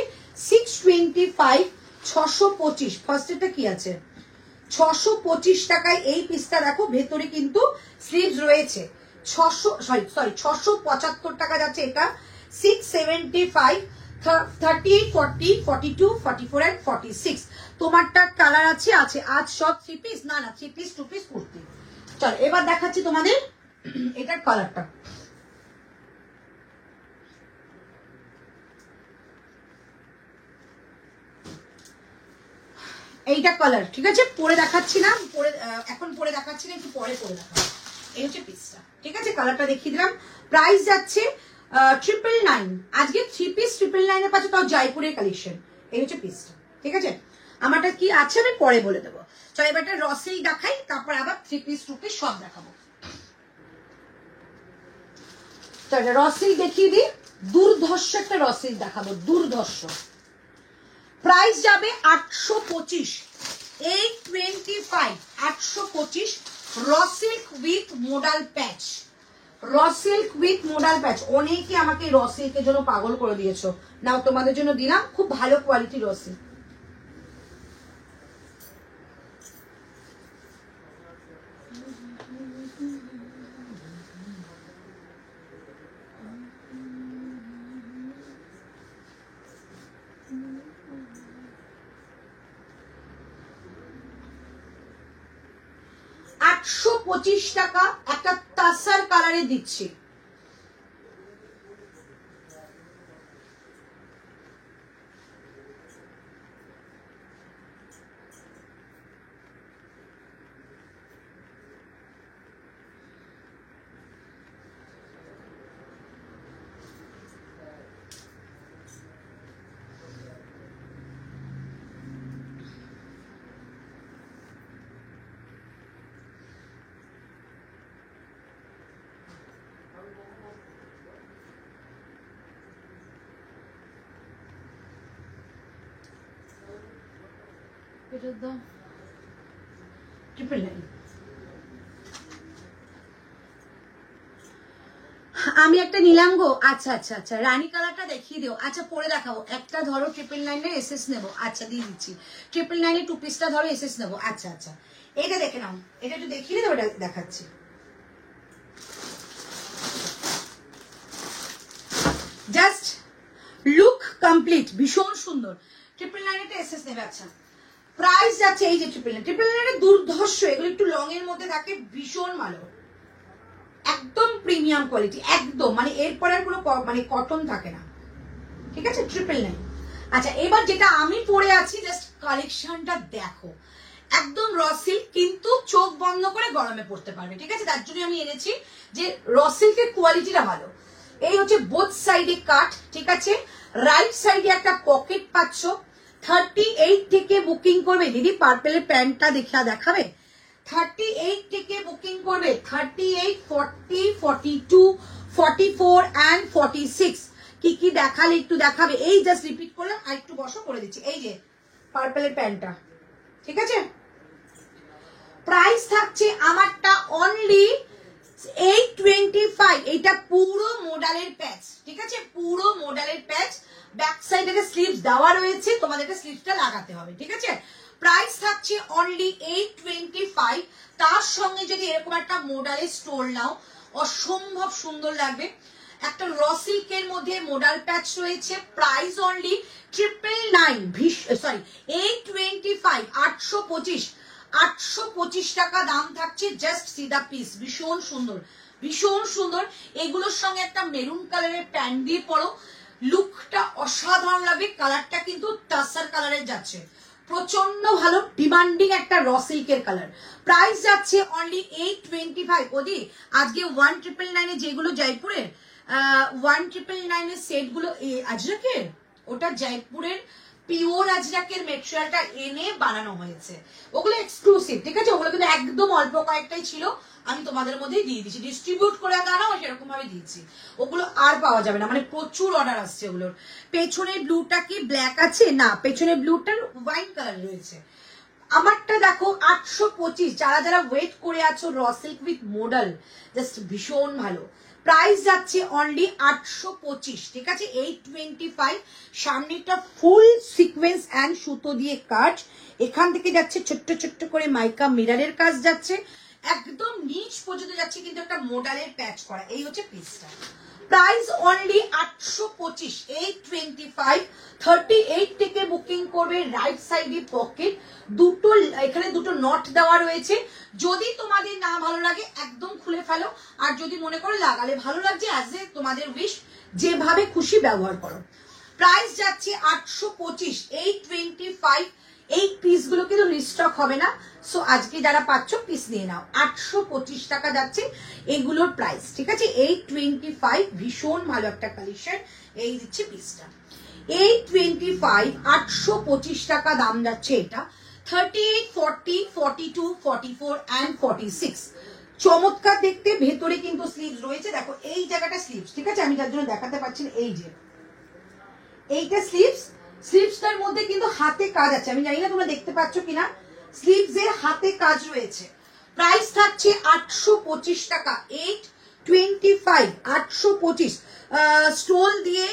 625, 625। ফার্স্ট এটা কি আছে? 625 টাকায় এই পিসটা দেখো, ভেতরে কিন্তু স্লিভস রয়েছে। 675 টাকা যাচ্ছে এটা। 675, 38, 40, 42, 44 and 46। তোমারটা কালার আছে। আজ সব 3 পিস, না 3 পিস 2 পিস কুর্তি। চলো, এবার দেখাচ্ছি তোমাদের এটার কালারটা। এইটা কালার, ঠিক আছে? পরে দেখাচ্ছি না, এখন পরে দেখাচ্ছি না, একটু পরে দেখাবো। এই হচ্ছে পিসটা, ঠিক আছে? কালারটা দেখিয়ে দিলাম। প্রাইস যাচ্ছে 999। আজকে 3 পিস 999 এর পাচ্ছে, তাও জয়পুরের কালেকশন। এই হচ্ছে পিসটা, ঠিক আছে? আমারটা কি আছে আমি পরে বলে দেবো। চলো, এবার একটা রসেই দেখাই, তারপর আবার 3 পিস 2 পিস সব দেখাবো। চলো, রসেই দেখিয়ে দিই। দুর্ধর্ষ একটা রসেই দেখাবো, দুর্ধর্ষ। প্রাইস যাবে 825, 825, 825। র সিল্ক উইথ মোডাল প্যাচ, র সিল্ক উইথ মোডাল প্যাচ। অনেকে আমাকে র সিল্কের জন্য পাগল করে দিয়েছো, নাও তোমাদের জন্য দিলাম, খুব ভালো কোয়ালিটি র সিল্ক। টাকা একটা তাসার কালারে দিচ্ছি। এটার দাম 999। আমি একটা নিলাম গো। আচ্ছা, রানী কালারটা দেখিয়ে দিও। আচ্ছা, পরে দেখাবো। একটা ধরো 999 এসএস নেবো। আচ্ছা, দিয়ে দিচ্ছি। 999 টু পিসটা ধরো এসএস নেবো। আচ্ছা, এটা দেখে নাও, এটা একটু দেখিয়ে দেবো, এটা দেখাচ্ছি। জাস্ট লুক কমপ্লিট, ভীষণ সুন্দর। 999 এটা এসএস নেবে। আচ্ছা, প্রাইস যাচ্ছে এই যে 999 দুর্ধর্ষ। এগুলো একটু লং এর মধ্যে থাকে, ভীষণ ভালো, একদম প্রিমিয়াম কোয়ালিটি, একদম মানে এরপর আর কোনো মানে কটন থাকে না, ঠিক আছে? 999। আচ্ছা, এবার যেটা আমি পরে আছি, জাস্ট কালেকশনটা দেখো, একদম র সিল্ক, কিন্তু চোখ বন্ধ করে গরমে পড়তে পারবে, ঠিক আছে? তার জন্য আমি এনেছি যে র সিল্কের কোয়ালিটিটা ভালো। এই হচ্ছে বোথ সাইডে কাট, ঠিক আছে? রাইট সাইডে একটা পকেট পাচ্ছ। 38 থেকে বুকিং করবে দিদি। পার্পেলের প্যান্টটা দেখাবে। 38 থেকে বুকিং করবে, 38, 40, 42, 44 and 46। কি দেখালে একটু দেখাবে। এই জাস্ট রিপিট করলাম, আর একটু বসো করে দিচ্ছি। এই যে পার্পেলের প্যান্টটা, ঠিক আছে? প্রাইস থাকছে আমারটা অনলি 825। এটা পুরো মডেলের প্যাচ, ঠিক আছে, পুরো মডেলের প্যাচ। ব্যাক সাইডে স্লিভস দেওয়া রয়েছে, তোমাদেরকে স্লিভসটা লাগাতে হবে, ঠিক আছে। প্রাইস থাকছে অনলি 825। তার সঙ্গে যদি এরকম একটা মডেলের স্টোল নাও, অসম্ভব সুন্দর লাগবে। একটা র সিল্কের মধ্যে মডেল প্যাচ রয়েছে। প্রাইস অনলি 999, সরি 825, 825, 825 টাকা দাম থাকছে। জাস্ট সি দা পিস, ভীষণ সুন্দর, ভীষণ সুন্দর। এগুলোর সঙ্গে একটা মেরুন কালারের প্যান্ট দিয়ে পরো, লুকটা অসাধারণ লাগবে। কালারটা কিন্তু টাসার কালারের যাচ্ছে, প্রচন্ড ভালো ডিমান্ডিং একটা র সিল্কের কালার। প্রাইস যাচ্ছে অনলি 825। ওদি আজকে 1999 এ যেগুলো জয়পুরের 1999 এর সেট গুলো আজরাকের, ওটা জয়পুরের পিওর আজরাকের মেটেরিয়ালটা এনে বানানো হয়েছে, ওগুলো এক্সক্লুসিভ, ঠিক আছে। ওগুলো কিন্তু একদম অল্প কয়েকটাই ছিল, আমি তোমাদের মধ্যেই দিয়ে দিচ্ছি, ডিস্ট্রিবিউট করে দাঁড়াও সেরকম ভাবে দিয়েছি। ওগুলো আর পাওয়া যাবে না, মানে প্রচুর অর্ডার আসছে ওগুলোর। পেছনের ব্লুটা কি ব্ল্যাক আছে? না, পেছনের ব্লুটার ওয়াইন কালার রয়েছে। আমারটা দেখো 825। যারা যারা ওয়েট করে আছো র সিল্ক উইথ মডেল, জাস্ট ভীষণ ভালো। প্রাইস যাচ্ছে অনলি 825, ঠিক আছে, 825। সামনেটা ফুল সিকোয়েন্স অ্যান্ড সুতো দিয়ে কাজ, এখান থেকে যাচ্ছে ছোট্ট ছোট্ট করে মাইকা মিরারের কাজ যাচ্ছে, একদম নিচ পর্যন্ত যাচ্ছে কিন্তু একটা মডেলের প্যাচ করা। এই হচ্ছে পিসটা। Price only 825, 825। 38 থেকে বুকিং করবে। রাইট সাইডে পকেট, দুটো এখানে দুটো নট দেওয়া রয়েছে। যদি তোমাদের না ভালো লাগে একদম খুলে ফেলো, আর যদি মনে করো লাগালে ভালো লাগছে, অ্যাজ এ তোমাদের উইশ, যেভাবে খুশি ব্যবহার করো। প্রাইস যাচ্ছে 825, 825। এই পিসগুলো কিন্তু রিস্টক হবে না, সো আজকে যারা পাচ্ছ পিস নিয়ে নাও। 825 টাকা যাচ্ছে এগুলোর প্রাইস, ঠিক আছে, 825। ভীষণ ভালো একটা কালেকশন। এই দিচ্ছে পিসটা 825, 825 টাকা দাম যাচ্ছে এটা। 38, 40, 42, 44 and 46 চমৎকার দেখতে। ভেতরে কিন্তু স্লিভস রয়েছে, দেখো এই জায়গাটা স্লিভস, ঠিক আছে, আমি যার জন্য দেখাতে পারছি না। এই যে এইটা স্লিভস, স্লিভসটার মধ্যে কিন্তু হাতে কাজ আছে, আমি জানি না তোমরা দেখতে পাচ্ছ কিনা, স্লিভস এর হাতে কাজ রয়েছে। প্রাইস থাকছে 825 টাকা, 825, 825। স্টোল দিয়ে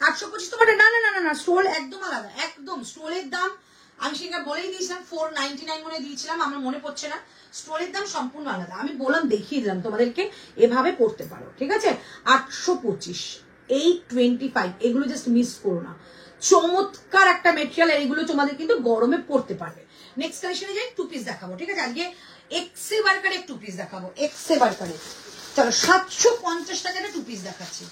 825 তোমার, না না না না না, স্টোল একদম আলাদা, একদম স্টোলের দাম আমি সেটা বলেই দিয়েছিলাম, 499 মনে দিয়েছিলাম, আমার মনে পড়ছে না। স্টোলের দাম সম্পূর্ণ আলাদা, আমি বললাম দেখিয়ে দিলাম তোমাদেরকে, এভাবে পড়তে পারো, ঠিক আছে। 825, 825, এগুলো জাস্ট মিস করো না, চমৎকার একটা মেটেরিয়াল। এগুলো তোমাদের কিন্তু গরমে পড়তে পারবে। নেক্সট কালেকশনে যাই, টু পিস দেখাবো, ঠিক আছে। আজকে এক্সে বার্কারের টু পিস দেখাবো, এক্সে বার্কারের। চলো 750 টাকার টু পিস দেখাচ্ছি।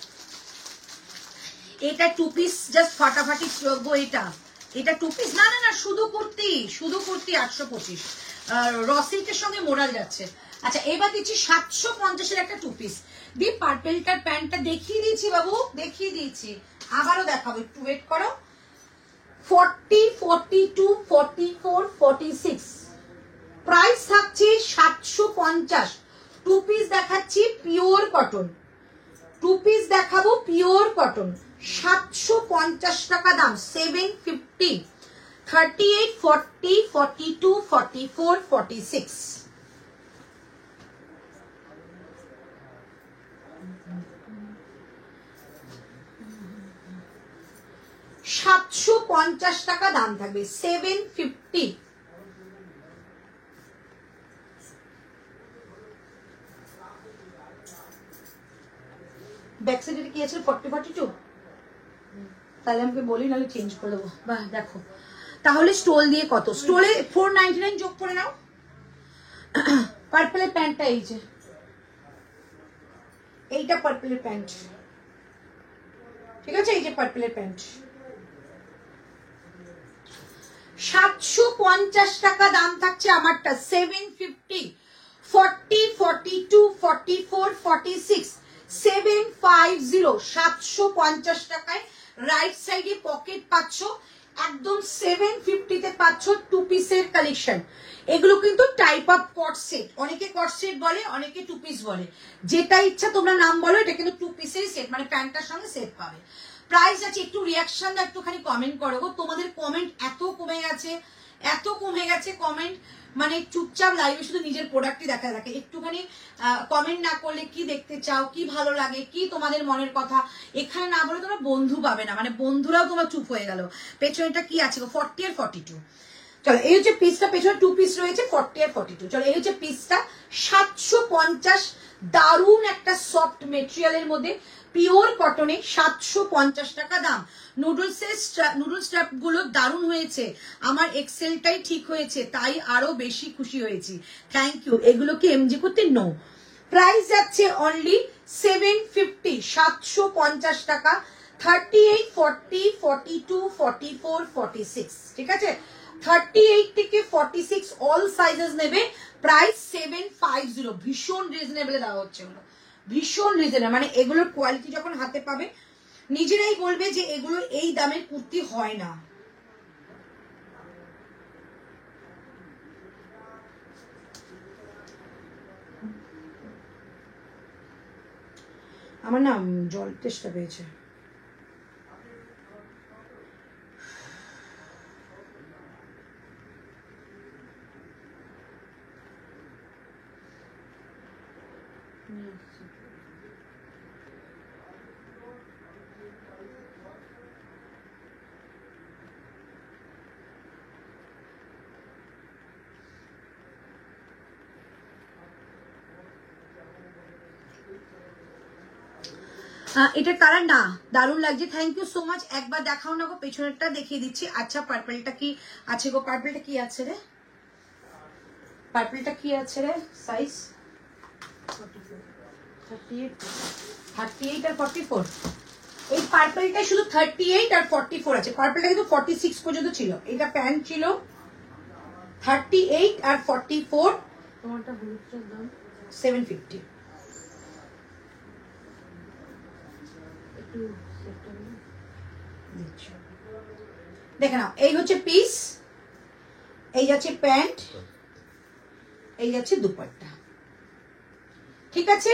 এটা টু পিস জাস্ট ফাটাফাটি গো। এটা টু পিস, না না না, শুধু কুর্তি, শুধু কুর্তি 825। র সিল্কের সঙ্গে মোড়াল যাচ্ছে। আচ্ছা, এবার দিচ্ছি 750-এর একটা টু পিস। দি পার্পেলটার প্যান্টটা দেখিয়ে দিয়েছি বাবু, দেখিয়ে দিয়েছি, আবারও দেখাবো, একটু ওয়েট করো। 40, 42, 44, 46 প্রাইস থাকছে 750। টু পিস দেখাচ্ছি পিওর কটন, টু পিস দেখাবো পিওর কটন, 750 টাকা দাম, 750। 38, 40, 42, 44, 46 750 টাকা দাম থাকবে, 750। ব্যাক সাইডে কি আছে 40, 42? তাহলে আমাকে বলি, নাহলে চেঞ্জ করে দেবো। বাহ, দেখো তাহলে স্টোল দিয়ে কত, স্টোলে 499 যোগ করে নাও। পার্পলের প্যান্টটা এই যে, এইটা পার্পলের প্যান্ট, ঠিক আছে, এই যে পার্পলের প্যান্ট, 750 টাকা দাম থাকছে আমারটা, 750। 40, 42, 44, 46 750, 750 টাকায়। রাইট সাইডে পকেট পাচ্ছ, একদম 750-তে পাচ্ছ টু পিসের কালেকশন। এগুলো কিন্তু টাইপ অফ কট সেট, অনেকে কট সেট বলে, অনেকে টু পিস বলে, যেটা ইচ্ছা তোমরা নাম বলো, এটা কিন্তু টু পিসের সেট, মানে প্যান্টটার সঙ্গে সেট পাবে। প্রাইস আছে, একটু রিয়াকশন একটুখানি কমেন্ট করো গো, তোমাদের কমেন্ট এত কমে গেছে, এত কমে গেছে কমেন্ট, মানে চুপচাপ লাইভে শুধু নিজের প্রোডাক্টই দেখা থাকে। একটুখানি কমেন্ট না করলে কি দেখতে চাও, কি ভালো লাগে, কি তোমাদের মনের কথা এখানে না বলে তোমরা বন্ধু পাবে না, মানে বন্ধুরাও তোমার চুপ হয়ে গেল। পেছনেটা কি আছে গো, 40 আর 42। চলো এই হচ্ছে পিসটা, পেছনে 2 পিস রয়েছে 40 আর 42। চলো এই হচ্ছে পিসটা 750, দারুণ একটা সফট মেটেরিয়ালের মধ্যে পিওর কটনে 750 টাকা দাম। নুডল স্ট্র্যাপ গুলো দারুণ হয়েছে, আমার এক্সেলটাই ঠিক হয়েছে, তাই আরো বেশি খুশি হয়েছি, থ্যাংক ইউ। এগুলোকে এমজি করতে নো, প্রাইস যাচ্ছে অনলি 750, 750 টাকা। 38, 40, 42, 44, 46, ঠিক আছে? 38 থেকে 46 অল সাইজেস নেবে, প্রাইস 750। ভীষণ রিজনেবল দেওয়া হচ্ছে এগুলো, ভীষণ রিজনেবল, মানে এগুলোর কোয়ালিটি যখন হাতে পাবে নিজেরাই বলবে যে এগুলো এই দামের কুর্তি হয় না। আমার না জল তেষ্টা পেয়েছে। এটা কালার না, দারুণ লাগছে, থ্যাংক ইউ সো মাচ। একবার দেখাও না গো, পেছনেরটা দেখিয়ে দিচ্ছি। আচ্ছা পার্পলটা কি আছে গো, পার্পলটা কি আছে রে, পার্পলটা কি আছে রে, সাইজ 38 আর 44। এই পার্পলটা শুধু 38 আর 44 আছে, পার্পলটা কিন্তু 46 পর্যন্ত ছিল। এটা প্যান্ট ছিল 38 আর 44। তোমারটা হলুদটার দাম 750। একটু সেটটা দেখে নাও, এই হচ্ছে পিস, এই যাচ্ছে প্যান্ট, এই যাচ্ছে দুপাট্টা, ঠিক আছে?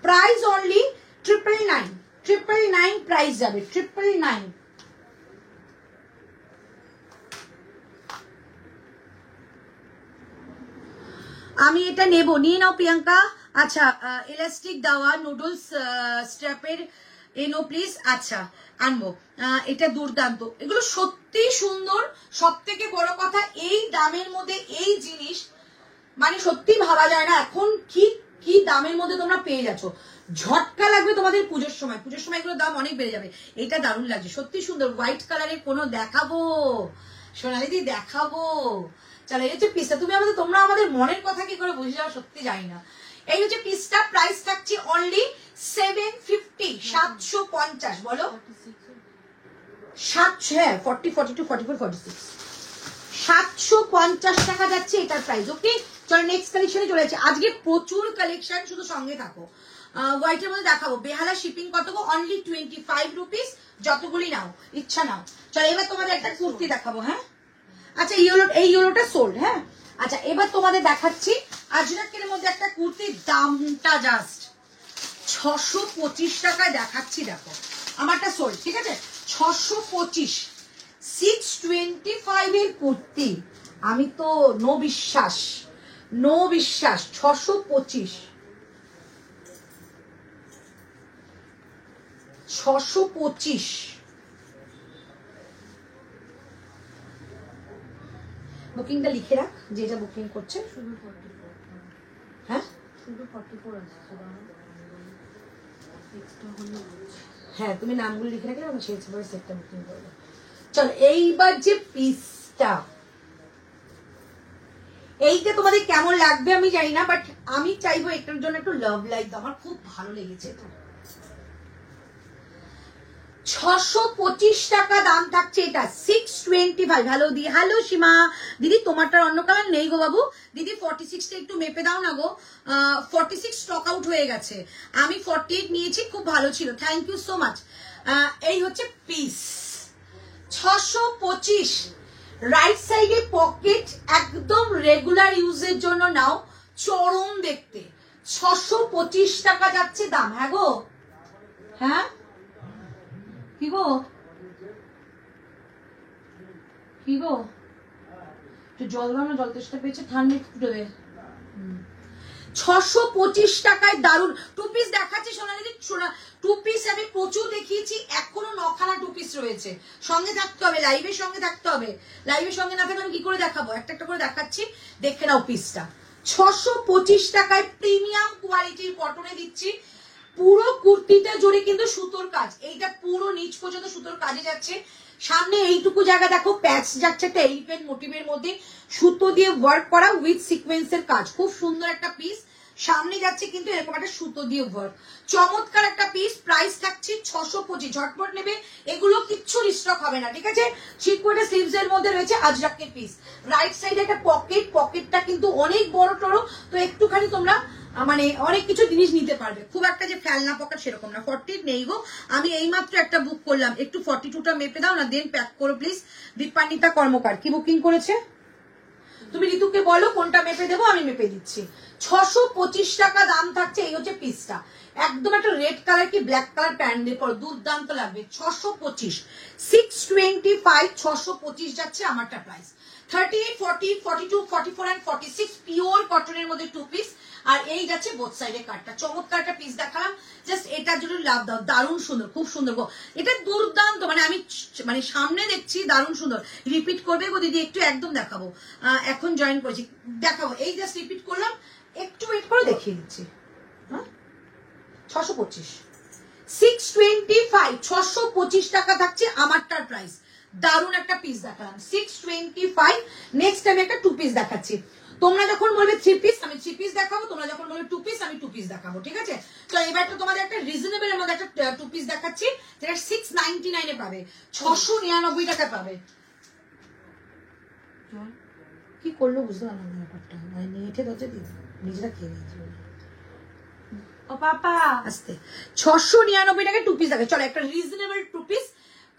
প্রাইস অনলি 999, 999 প্রাইস যাবে, 999। আমি এটা নেব, নিয়ে নাও প্রিয়াঙ্কা। আচ্ছা ইলাস্টিক দেওয়া নুডলস স্ট্র্যাপের এনো প্লিজ। আচ্ছা আনবো, এটা দুর্দান্ত, এগুলো সত্যি সুন্দর। সব থেকে বড় কথা এই দামের মধ্যে এই জিনিস মানে সত্যি ভাবা যায় না এখন কি কি দামের মধ্যে তোমরা পেয়ে যাচ্ছ। ঝটকা লাগবে তোমাদের পুজোর সময়, পুজোর সময় এগুলোর দাম অনেক বেড়ে যাবে। এটা দারুণ লাগছে, সত্যি সুন্দর। হোয়াইট কালারের কোনো দেখাবো সোনালি দি, দেখাবো। চলো এই হচ্ছে পিসটা, তুমি আমাদের, তোমরা আমাদের মনের কথা কি করে বুঝে যাও সত্যি জানি না। এই হচ্ছে পিসটা, প্রাইস থাকছে অনলি 750, 750। বলো 700, হ্যাঁ 40, 42, 44, 46, 750 টাকা যাচ্ছে এটার প্রাইস। ওকে চলো নেক্সট কালেকশনে চলে যাচ্ছে। আজকে প্রচুর কালেকশন, শুধু সঙ্গে থাকো। হোয়াইটের মধ্যে দেখাবো, বেহালা শিপিং কত গো, অনলি 25 রুপিস, যতগুলি নাও ইচ্ছা নাও। চলো এবার তোমাদের একটা কুর্তি দেখাবো। হ্যাঁ আচ্ছা এই ইয়েলোটা সোল্ড। হ্যাঁ আচ্ছা এবার তোমাদের দেখাচ্ছি আজরাকের মধ্যে একটা কুর্তির দামটা জাস্ট 625 টাকায় দেখাচ্ছি। দেখো আমারটা সোল্ড, ঠিক আছে? 625, 625 এর কুর্তি, আমি তো নো বিশ্বাস, নো বিশ্বাস। 625, 625। বুকিংটা লিখে রাখ, যেটা বুকিং করছে। শুধু 44, হ্যাঁ শুধু 44 আসছে দাম, এক্সট্রা হলে বলছি। হ্যাঁ তুমি নামগুলো লিখে রাখলে আমি সেই হিসেবে সেটটা বুকিং করবো। চলো এইবার যে পিসটা, এইটা তোমাদের কেমন লাগবে আমি জানি না, বাট আমি চাইবো এটার জন্য একটু লাভ লাইক, আমার খুব ভালো লেগেছে। তো 625 টাকা দাম থাকছে এটা, 625। হ্যালো দি, হ্যালো সীমা দিদি, তোমারটা অন্য কালার নেই গো বাবু। দিদি 46টা একটু মেপে দাও না গো, 46 স্টক আউট হয়ে গেছে, আমি 48 নিয়েছি, খুব ভালো ছিল, থ্যাংক ইউ সো মাচ। এই হচ্ছে পিস 625। রাইট সাইডে পকেট, একদম রেগুলার ইউজের জন্য নাও, চরম দেখতে। 625 টাকা যাচ্ছে দাম। হ্যাঁ গো, হ্যাঁ কি গো, কি গো, একটু একটু জল দাও না, জল তেষ্টা পেয়েছে, ঠান্ডা একটু দেবে। 625 টাকায় দারুন টু পিস দেখাচ্ছি সোনালি। টু পিস আমি প্রচুর দেখিয়েছি, এখনো 9খানা টু পিস রয়েছে। সঙ্গে থাকতে হবে, লাইভের সঙ্গে থাকতে হবে। লাইভের সঙ্গে না থাকলে আমি কি করে দেখাবো? একটা একটা করে দেখাচ্ছি, দেখে নাও পিসটা। 625 টাকায় প্রিমিয়াম কোয়ালিটির কটনে দিচ্ছি। পুরো কুর্তিটা জুড়ে কিন্তু সুতোর কাজ, এইটা পুরো নিচ পর্যন্ত সুতোর কাজে যাচ্ছে। সামনে এইটুকু জায়গা দেখো প্যাচ যাচ্ছে একটা এলিফ্যান্ট মোটিভের মধ্যে, সুতো দিয়ে ওয়ার্ক করা উইথ সিকোয়েন্সের কাজ, খুব সুন্দর একটা পিস। সামনে যাচ্ছে কিন্তু এরকম একটা সুতো দিয়ে ওয়ার্ক, চমৎকার একটা পিস। প্রাইস থাকছে 625, ঝটপট নেবে, এগুলো কিচ্ছু রিস্টক হবে না, ঠিক আছে। চিকোয়েটা স্লিভস এর মধ্যে রয়েছে আজরাকের পিস। রাইট সাইডে একটা পকেট, পকেটটা কিন্তু অনেক বড় টড়ো, তো একটুখানি তোমরা মানে অনেক কিছু জিনিস নিতে পারবে, খুব একটা যে ফেলনা পকেট সেরকম না। 40 নেই গো, আমি এইমাত্র একটা বুক করলাম, একটু 42টা মেপে দাও না, দেন প্যাক করো প্লিজ। দীপান্বিতা কর্মকার কি বুকিং করেছে? তুমি ঋতুকে বলো কোনটা মেপে দেবো, আমি মেপে দিচ্ছি। 625 টাকা দাম থাকছে, এই হচ্ছে পিসটা। একদম একটা রেড কালার কি ব্ল্যাক কালার প্যান্ট দিয়ে পরো, দুর্দান্ত লাগবে। 625, 625, 625 যাচ্ছে আমারটা প্রাইস। 38, 40, 42, 44 and 46 পিওর কটনের মধ্যে টু পিস। আর এই যাচ্ছে বোথ সাইডে কাটটা, চমৎকার একটা পিস দেখালাম, জাস্ট এটার জন্য লাভ দাও। দারুণ সুন্দর, খুব সুন্দর গো, এটা দুর্দান্ত, মানে আমি মানে সামনে দেখছি দারুণ সুন্দর। রিপিট করবে গো দিদি একটু, একদম দেখাবো, এখন জয়েন করেছি, দেখাবো। এই জাস্ট রিপিট করলাম, একটু ওয়েট করে দেখিয়ে দিচ্ছি। হ্যাঁ 625, 625, 625 টাকা থাকছে আমারটার প্রাইস। দারুণ একটা পিস দেখালাম, 625। নেক্সট আমি একটা টু পিস দেখাচ্ছি। তোমরা যখন বলবে থ্রি পিস আমি থ্রি পিস দেখাবো, তোমরা যখন বলবে টু পিস আমি টু পিস দেখাবো, ঠিক আছে। তো এবার তো তোমাদের একটা রিজনেবল এর মধ্যে একটা টু পিস দেখাচ্ছি, যেটা 699 এ পাবে, 699 টাকা পাবে। কি করলো বুঝতে পারলাম না ব্যাপারটা, মানে নেটে ধরতে দিই নিজেরা খেয়ে নিয়েছি। ও পাপা আস্তে, 699 টাকায় টু পিস দেখে। চলো একটা রিজনেবল টু পিস,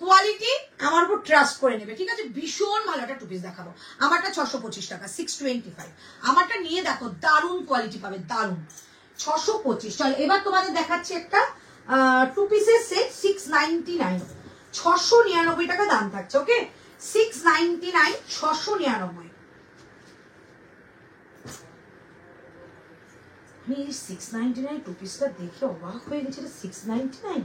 কোয়ালিটি আমার উপর ট্রাস্ট করে নেবে, ঠিক আছে। ভীষণ ভালো একটা টু পিস দেখাবো। আমারটা 625 টাকা, 625। আমারটা নিয়ে দেখো, দারুণ কোয়ালিটি পাবে, দারুণ। 625। চলো এবার তোমাদের দেখাচ্ছি একটা টু পিসের সেট, 699, 699 টাকা দাম থাকছে। ওকে 699, 699। আমি এই 699 টু পিসটা দেখে অবাক হয়ে গেছে, 699।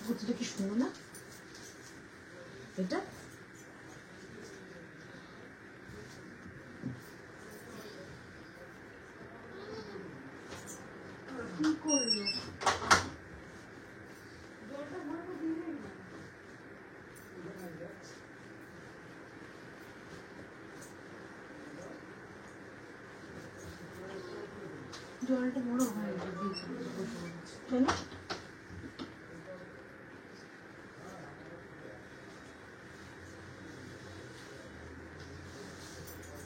কুর্তিটা কি সুন্দর না এটা। কি করলো? জলটা বড় হয় কেন?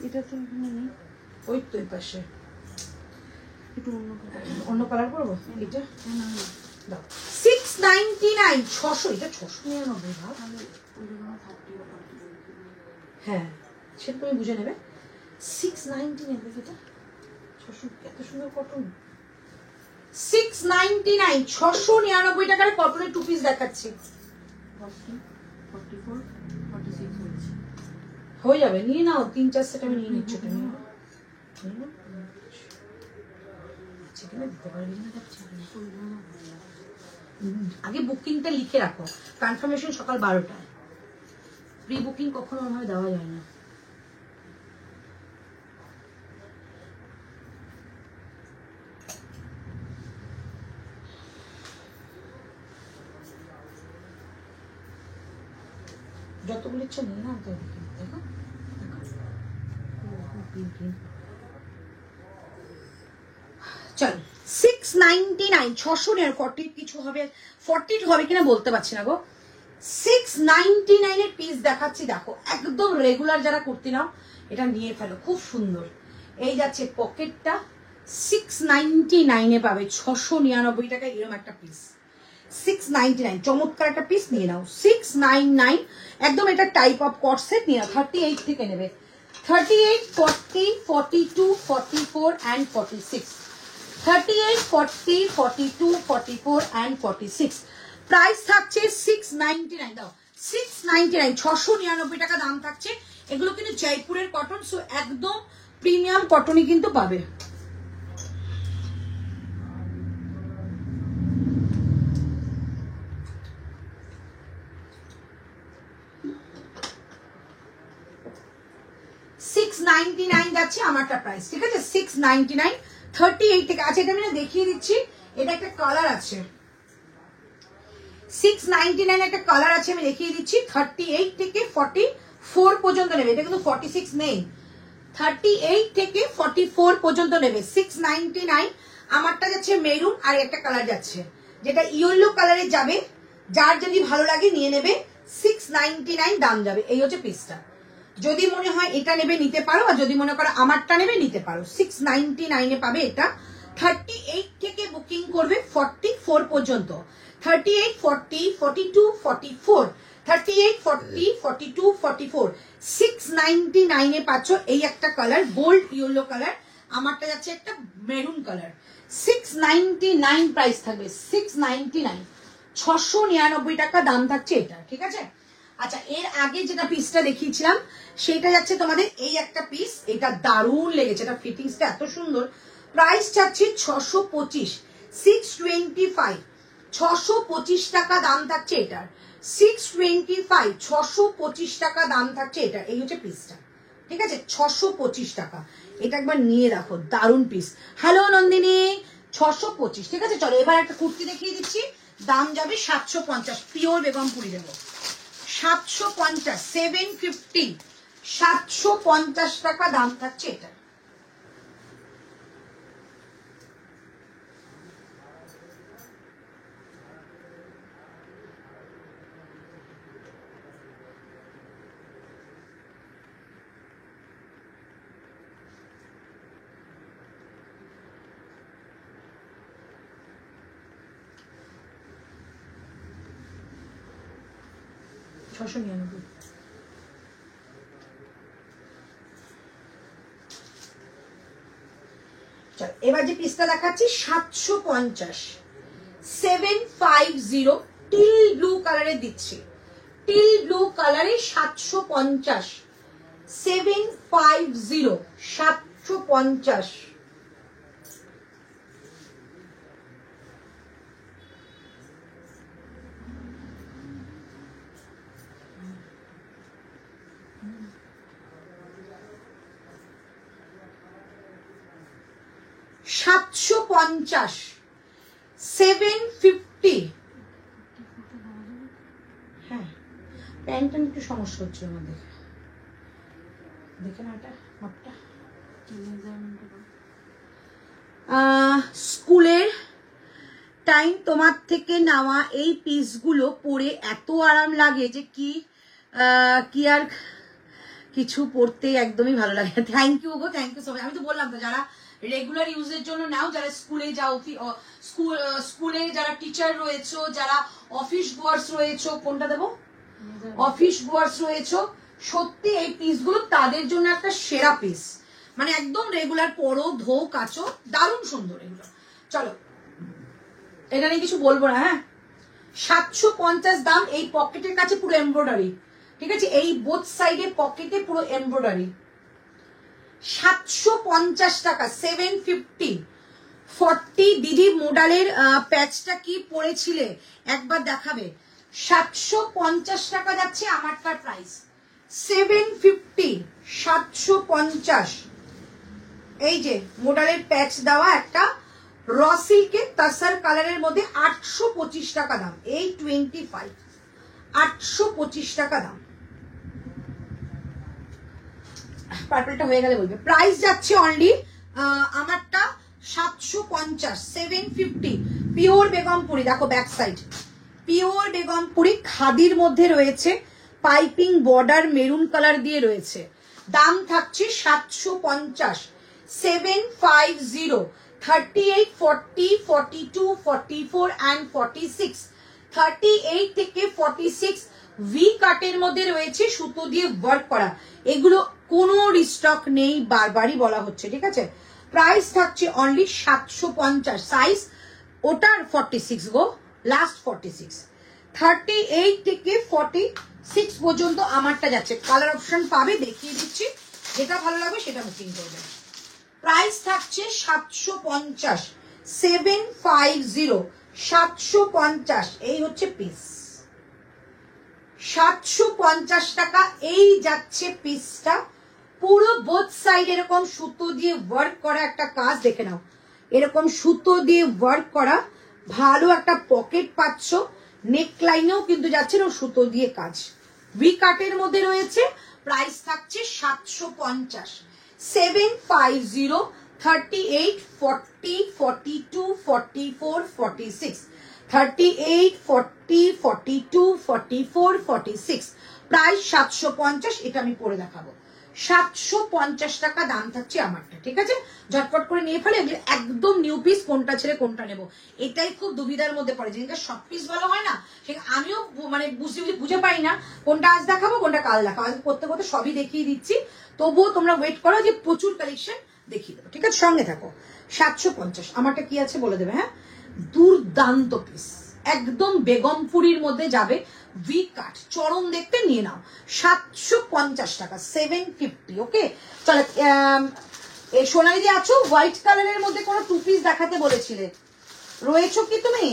এটা তো এখানে নেই, ওই তো এই পাশে একটু অন্য কালার। অন্য কালার করবো এটা। না না দাও 699, 600, এটা 699 ভাব। তাহলে ওই জন্য 30 বা 40 হ্যাঁ সেটা তুমি বুঝে নেবে। 699 এটা 600, এত সুন্দর কটন। 699, 699 টাকার কটনের টু পিস দেখাচ্ছি। 40, 44, 46 হয়েছে। হয়ে যাবে, নিয়ে নাও, 3-4 সেট আমি নিয়ে নিচ্ছি। ওটা নিয়ে নাও। আচ্ছা কিনা দিতে পারবি না দেখছি। আগে বুকিংটা লিখে রাখো, কনফার্মেশন সকাল 12টায়। প্রি বুকিং কখনো ওভাবে দেওয়া যায় না। যতগুলো ইচ্ছা নিয়ে না তো দেখো চল 699, 600 40 কিছু হবে, 40 হবে কিনা বলতে পারছি না গো। 699 এর পিস দেখাচ্ছি, দেখো একদম রেগুলার যারা কুর্তি নাও এটা নিয়ে ফেলো, খুব সুন্দর। এই যাচ্ছে পকেটটা, 699 এ পাবে, 699 টাকায় এরকম একটা পিস। 699 চমৎকার একটা পিস নিয়ে নাও। 699 একদম এটা টাইপ অফ কট সেট নিয়ে নাও। 38 থেকে নেবে, 38, 40, 42, 44 and 46, 38, 40, 42, 44 and 46। প্রাইস থাকছে 699, দাও 699, 699 টাকা দাম থাকছে। এগুলো কিন্তু জয়পুরের কটন, সো একদম প্রিমিয়াম কটনই কিন্তু পাবে। $699 যাচ্ছে আমারটা প্রাইস, ঠিক আছে? 699, 38 থেকে। আচ্ছা এটা আমি না দেখিয়ে দিচ্ছি, এটা একটা কালার আছে, 699 একটা কালার আছে, আমি দেখিয়ে দিচ্ছি। 38 থেকে 44 পর্যন্ত নেবে, এটা কিন্তু 46 নেই, 38 থেকে 44 পর্যন্ত নেবে। 699 আমারটা যাচ্ছে মেরুন, আর একটা কালার যাচ্ছে যেটা ইয়েলো কালারে যাবে, যার যদি ভালো লাগে নিয়ে নেবে। 699 দাম যাবে, এই হচ্ছে পিসটা। যদি মনে হয় এটা নেবে নিতে পারো, আর যদি মনে করো আমারটা নেবে নিতে পারো। 699 এ পাবে এটা। 38 থেকে বুকিং করবে 44 পর্যন্ত, 38, 40, 42, 44, 38, 40, 42, 44, 699 এ পাচ্ছ এই একটা কালার, গোল্ড ইয়েলো কালার। আমারটা যাচ্ছে একটা মেরুন কালার। 699 প্রাইস থাকবে, 699, 699 টাকা দাম থাকছে এটা, ঠিক আছে? আচ্ছা এর আগে যেটা পিসটা দেখিয়েছিলাম সেটা যাচ্ছে তোমাদের এই একটা পিস, এটা দারুণ লেগেছে, এটা ফিটিংসটা এত সুন্দর। প্রাইস চাচ্ছি 625, 625, 625 টাকা দাম থাকছে এটার। 625, 625 টাকা দাম থাকছে এটার। এই হচ্ছে পিসটা, ঠিক আছে? 625 টাকা, এটা একবার নিয়ে রাখো, দারুণ পিস। হ্যালো নন্দিনী, 625, ঠিক আছে? চলো এবার একটা কুর্তি দেখিয়ে দিচ্ছি, দাম যাবে 750, পিওর বেগমপুরি দেবো 750, 750, 750 টাকা দাম থাকছে এটা। এবার যে পিসটা দেখাচ্ছি 750, 750, টিল ব্লু কালারে দিচ্ছি, টিল ব্লু কালারে 750, 750, 750। $750, 750। হ্যাঁ প্যান্টটা একটু সমস্যা হচ্ছে আমাদের, দেখে না এটা মাপটা। স্কুলের টাইম তোমার থেকে নেওয়া এই পিসগুলো পরে এত আরাম লাগে যে কি আর কিছু পড়তে একদমই ভালো লাগে। থ্যাংক ইউ গো, থ্যাংক ইউ সো মাচ। আমি তো বললাম তো যারা রেগুলার ইউজের জন্য নাও, যারা স্কুলে যাও, স্কুলে যারা টিচার রয়েছো, যারা অফিস গোয়ার্স রয়েছো, কোনটা দেবো, অফিস গোয়ার্স রয়েছো, সত্যি এই পিসগুলো তাদের জন্য একটা সেরা পিস। মানে একদম রেগুলার পরো, ধো, কাচো, দারুণ সুন্দর এগুলো। চলো এটা নিয়ে কিছু বলবো না। হ্যাঁ 750 দাম। এই পকেটের কাছে পুরো এমব্রয়ডারি, ঠিক আছে? এই বোথ সাইডে পকেটে পুরো এমব্রয়ডারি। 750 টাকা, 750, 40। দিদি মোডালের প্যাচটা কি পরেছিলে একবার দেখাবে। 750 টাকা যাচ্ছে আমারটার প্রাইস, 750, 750। এই যে মোডালের প্যাচ দেওয়া একটা র সিল্কের তাসার কালারের মধ্যে 825 টাকা দাম, 825, 825 টাকা দাম। পার্পলটা হয়ে গেলে বলবে। প্রাইস যাচ্ছে অনলি আমারটা 750, 750, পিওর বেগমপুরি। দেখো ব্যাক সাইড, পিওর বেগমপুরি খাদির মধ্যে রয়েছে, পাইপিং বর্ডার মেরুন কালার দিয়ে রয়েছে। দাম থাকছে 750, 750, 38, 40, 42, 44 and 46, 38 থেকে 46 ভি কাটের মধ্যে রয়েছে, সুতো দিয়ে ওয়ার্ক করা। এগুলো কোনো রিস্টক নেই, বারবারই বলা হচ্ছে, ঠিক আছে? প্রাইস থাকছে অনলি 750, সাইজ ওটার 46 গো, লাস্ট 46, 38 থেকে 46 পর্যন্ত আমারটা যাচ্ছে। কালার অপশন পাবে, দেখিয়ে দিচ্ছি, যেটা ভালো লাগবে সেটা বুকিং করবে। প্রাইস থাকছে 750, 750, 750। এই হচ্ছে পিস, 750 টাকা এই যাচ্ছে পিসটা। পুরো বোথ সাইড এরকম সুতো দিয়ে ওয়ার্ক করা একটা কাজ, দেখে নাও, এরকম সুতো দিয়ে ওয়ার্ক করা, ভালো একটা পকেট পাচ্ছ, নেক লাইনেও কিন্তু যাচ্ছে না, সুতো দিয়ে কাজ, ভি কাটের মধ্যে রয়েছে। প্রাইস থাকছে 750, 750, 38, 40, 42, 44, 46, 38, 40, 42, 44, 46, প্রাইস 750। এটা আমি পরে দেখাবো, 750 টাকা দাম থাকছে আমারটা, ঠিক আছে? ঝটপট করে নিয়ে ফেলে, এগুলো একদম নিউ পিস, কোনটা ছেড়ে কোনটা নেবো এটাই খুব দুবিধার মধ্যে পড়ে। যেদিনকে সব পিস ভালো হয় না, সেটা আমিও মানে বুঝে পাই না কোনটা আজ দেখাবো কোনটা কাল দেখাবো। আজ করতে করতে সবই দেখিয়ে দিচ্ছি, তবুও তোমরা ওয়েট করো যে প্রচুর কালেকশন দেখিয়ে দেবো, ঠিক আছে? সঙ্গে থাকো। 750 আমারটা কি আছে বলে দেবে। হ্যাঁ, দুর্দান্ত পিস, একদম বেগমপুরীর মধ্যে যাবে, ভি কাট, চরম দেখতে, নিয়ে নাও। 750 টাকা, 750। ওকে, চলো। এই সোনালি যে আছো, হোয়াইট কালারের মধ্যে কোনো টু পিস দেখাতে বলেছিলে, রয়েছো কি তুমি?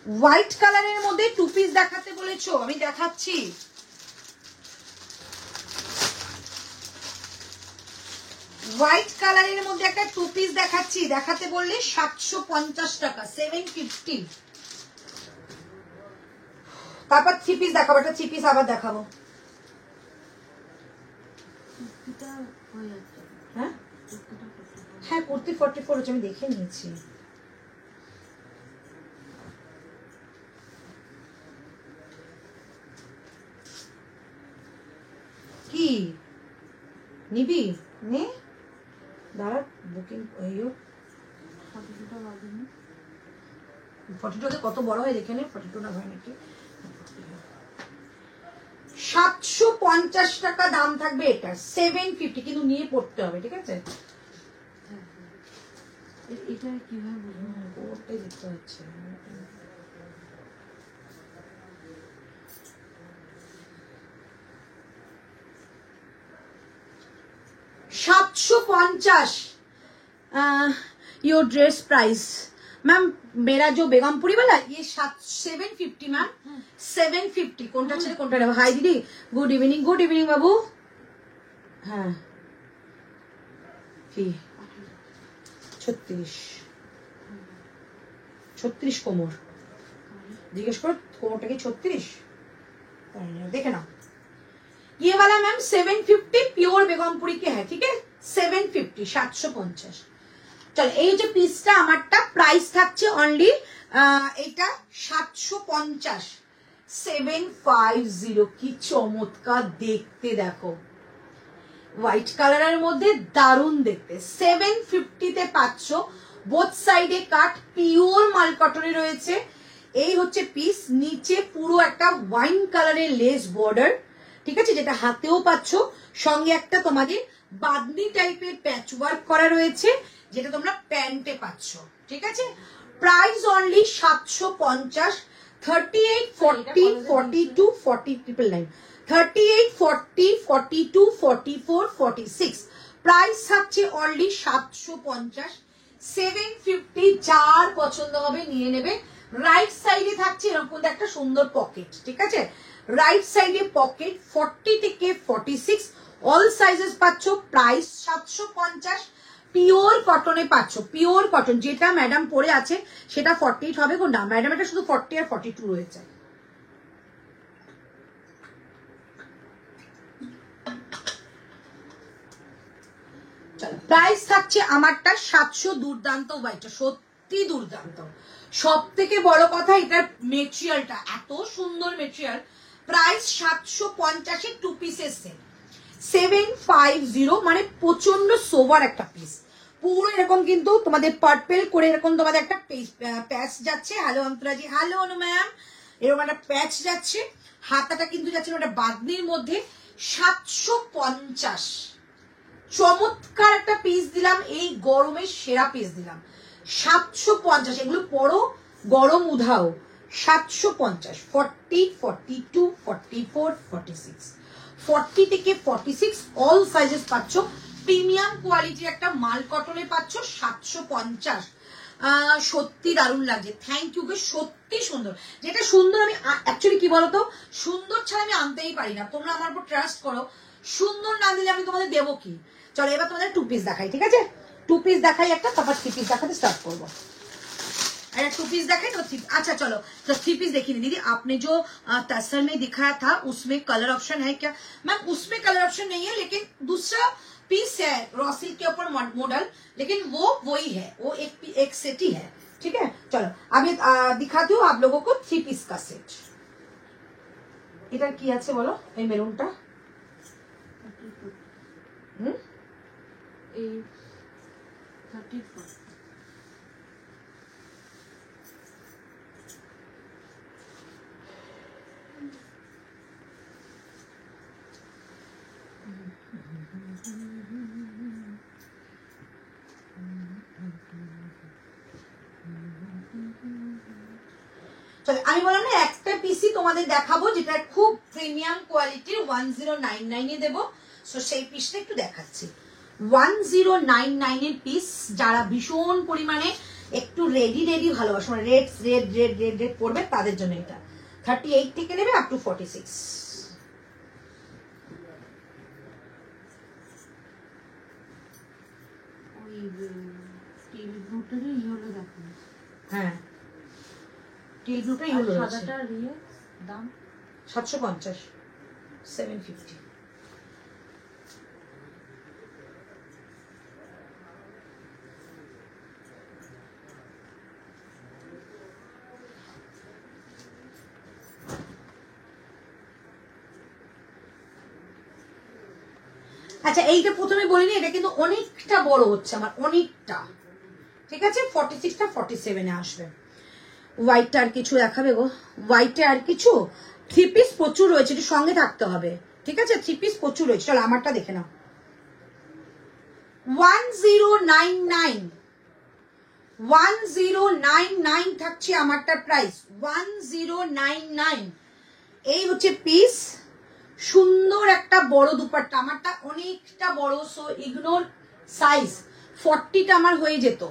হোয়াইট কালারের মধ্যে টু পিস দেখাতে বলেছো, আমি দেখাচ্ছি। হোয়াইট কালারের মধ্যে একটা টু পিস দেখাচ্ছি, দেখাতে বললে 750 টাকা, 750। তারপর থ্রি পিস দেখাবো, একটা থ্রি পিস আবার দেখাবো। হ্যাঁ হ্যাঁ, কুর্তি 44 হচ্ছে, আমি দেখে নিয়েছি। কি নিবি? নে দাঁড়া, বুকিং। 42 কত বড় হয় দেখে নে, 42 না হয় নাকি। 750 টাকা দাম থাকবে এটা, 750, কিন্তু নিয়ে পড়তে হবে, ঠিক আছে? এটা কিভাবে ওটাই দেখতে হচ্ছে। $750 योर ड्रेस प्राइस मैम। मेरा जो बेगमपुरी वाला ये 750 मैम, 750। কোনটা ছেড়ে কোনটা নেব? হাই দিদি, গুড ইভিনিং। গুড ইভিনিং বাবু। হ্যাঁ, কি 36 কোমর, জিজ্ঞেস করো কোমরটা কি 36? देखे ना, ये वाला मैम 750 प्योर बेगमपुरी के है, ठीक है? 750, 750। চলো, এই যে পিসটা আমারটা, প্রাইস থাকছে অনলি এটা 750, 750। কি চমৎকার দেখতে, দেখো, হোয়াইট কালারের মধ্যে দারুণ দেখতে। 750 তে পাচ্ছ, বোথ সাইডে কাট, পিওর মাল কটনে রয়েছে। এই হচ্ছে পিস, নিচে পুরো একটা ওয়াইন কালারের লেস বর্ডার, ঠিক আছে, যেটা হাতেও পাচ্ছ, সঙ্গে একটা তোমাদের বাদনি টাইপের প্যাচ ওয়ার্ক করা রয়েছে, যেটা তোমরা প্যান্টে পাচ্ছ, ঠিক আছে? Price only 750, 38, 40, 42, 40, 999, 38, 40, 42, 44, 46। প্রাইস থাকছে অনলি 750, 750। যার পছন্দ হবে নিয়ে নেবে। রাইট সাইডে থাকছে এরকম একটা সুন্দর পকেট, ঠিক আছে? রাইট সাইডে পকেট, 40 থেকে 46 অল সাইজেস পাচ্ছ। প্রাইস 750, পিওর কটনে পাচ্ছ, পিওর কটন। যেটা ম্যাডাম পরে আছে সেটা 48 হবে কোনটা? ম্যাডাম এটা শুধু 40 আর 42 রয়েছে। প্রাইস থাকছে আমারটা 700। দুর্দান্ত হোয়াইটটা, সত্যি দুর্দান্ত। সব থেকে বড় কথা, এটার মেটেরিয়ালটা এত সুন্দর মেটেরিয়াল। প্রাইস 750 টু পিসের সেট, 750, মানে প্রচন্ড সোভার একটা পিস। পুরো এরকম কিন্তু তোমাদের পার্পেল করে এরকম তোমাদের একটা প্যাচ যাচ্ছে। হ্যালো অন্তরাজি, হ্যালো অনু ম্যাম। এরকম একটা প্যাচ যাচ্ছে, হাতাটা কিন্তু যাচ্ছে ওটা বাদনির মধ্যে। 750, চমৎকার একটা পিস দিলাম, এই গরমের সেরা পিস দিলাম। 750, এগুলো পরো, গরম উধাও, 750, 40, 42, 44, 46, 40 থেকে 46 অল সাইজেস পাচ্ছ। প্রিমিয়াম কোয়ালিটির একটা মাল কটনে পাচ্ছ 750। সত্যি দারুণ লাগছে, থ্যাংক ইউ গো, সত্যি সুন্দর। যেটা সুন্দর আমি অ্যাকচুয়ালি কি বলতো, সুন্দর ছাড়া আমি আনতেই পারি না, তোমরা আমার উপর ট্রাস্ট করো, সুন্দর না দিলে আমি তোমাদের দেবো কি। চলো এবার তোমাদের 2 পিস দেখাই, ঠিক আছে? 2 পিস দেখাই একটা, তারপর 3 পিস দেখাতে স্টার্ট করবো। अरे 2 पीस देखे तो 3, अच्छा चलो तो 3 पीस देखिए दीदी। आपने जो तसर में दिखाया था उसमें कलर ऑप्शन है क्या? मैम उसमें कलर ऑप्शन नहीं है, लेकिन दूसरा पीस है रॉसिल के ऊपर मॉडल, लेकिन वो वही है, वो एक सेट ही है, ठीक है? चलो अभी दिखाती हूँ आप लोगों को 3 पीस का सेट। इधर की আছে বলো এই মেরুনটা, এই 34। চলো আমি বললাম না একটা পিসই তোমাদের দেখাবো যেটা খুব প্রিমিয়াম কোয়ালিটির 1099 এ দেবো। সো সেই পিসটা একটু দেখাচ্ছি। 1099 এর পিস, যারা ভীষণ পরিমাণে একটু রেডি ভালোবাসো, মানে রেড পড়বে তাদের জন্য এটা। 38 থেকে নেবে আপ টু 46। ওই টিল ব্লুটারই ইয়েলো দেখো। হ্যাঁ টিল ব্লুটা ইয়েলো, সাদাটা রিয়ে দাম 750, 750। আচ্ছা এইটা প্রথমে বলিনি, এটা কিন্তু অনেকটা বড় হচ্ছে আমার, অনেকটা, ঠিক আছে? 46টা 47 এ আসবে। হোয়াইটটা আর কিছু দেখাবে গো? হোয়াইটে আর কিছু 3 পিস প্রচুর রয়েছে, একটু সঙ্গে থাকতে হবে, ঠিক আছে? 3 পিস প্রচুর রয়েছে। চলো আমারটা দেখে নাও। 1099, 1099 থাকছে আমারটার প্রাইস, 1099। এই হচ্ছে পিস, সুন্দর একটা বড় দুপাট্টা, আমারটা অনেকটা বড়, সো ইগনোর সাইজ। 40টা আমার হয়ে যেত,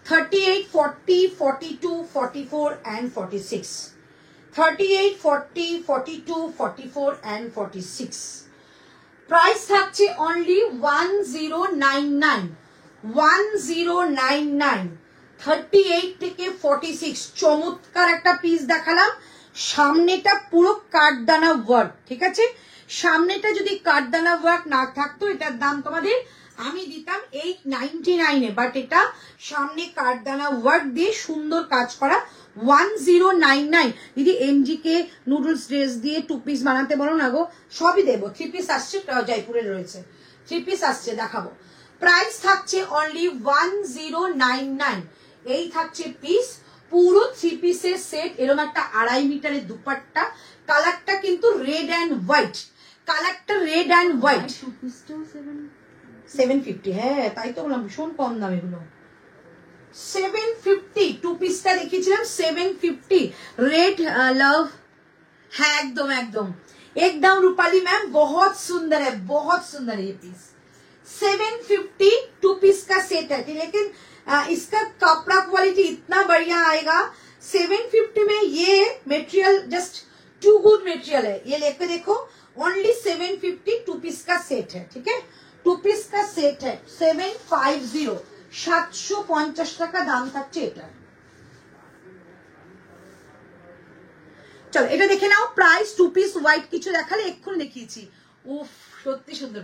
38, 40, 42, 44 and 46, 38, 40, 42, 44 and 46। প্রাইস থাকছে অনলি 1099, 1099। 38 থেকে 46 চমৎকার একটা পিস দেখালাম। সামনেটা পুরো কাঠদানা ওয়ার্ক, ঠিক আছে? সামনেটা যদি কাঠদানা ওয়ার্ক না থাকতো এটার দাম তোমাদের আমি দিতাম 899 এ, বাট এটা সামনে কাঠদানা ওয়ার্ক দিয়ে সুন্দর কাজ করা 1099। দিদি এমজিকে নুডলস ড্রেস দিয়ে 2 পিস বানাতে বলো না গো, সবই দেবো। 3 পিস আসছে, জয়পুরে রয়েছে 3 পিস আসছে, দেখাবো। প্রাইস থাকছে অনলি 1099। এই থাকছে পিস, পুরো 3 পিসের সেট, এরকম একটা 2.5 মিটারের দুপাট্টা। কালারটা কিন্তু রেড অ্যান্ড হোয়াইট, কালারটা রেড অ্যান্ড হোয়াইট। 2 পিসটাও 750, হ্যাঁ তাই তো বললাম ভীষণ কম দাম এগুলো। 750 2 পিসটা দেখিয়েছিলাম 750। रेड लव है, एकदम एकदम एकदम रूपाली मैम, बहुत सुंदर है, बहुत सुंदर है ये पीस। 750 2 पीस का सेट है, लेकिन इसका कपड़ा क्वालिटी इतना बढ़िया आएगा। 750 में ये material just too good material है, ये लेके देखो। ओनली 750 2 पीस का सेट है, ठीक है? 2 पीस का सेट है 750, 750 টাকা দাম থাকছে এটা। চলো এটা দেখে নাও প্রাইস। 2 পিস হোয়াইট কিছু দেখালে এক্ষুনি দেখিয়েছি। উফ সত্যি সুন্দর।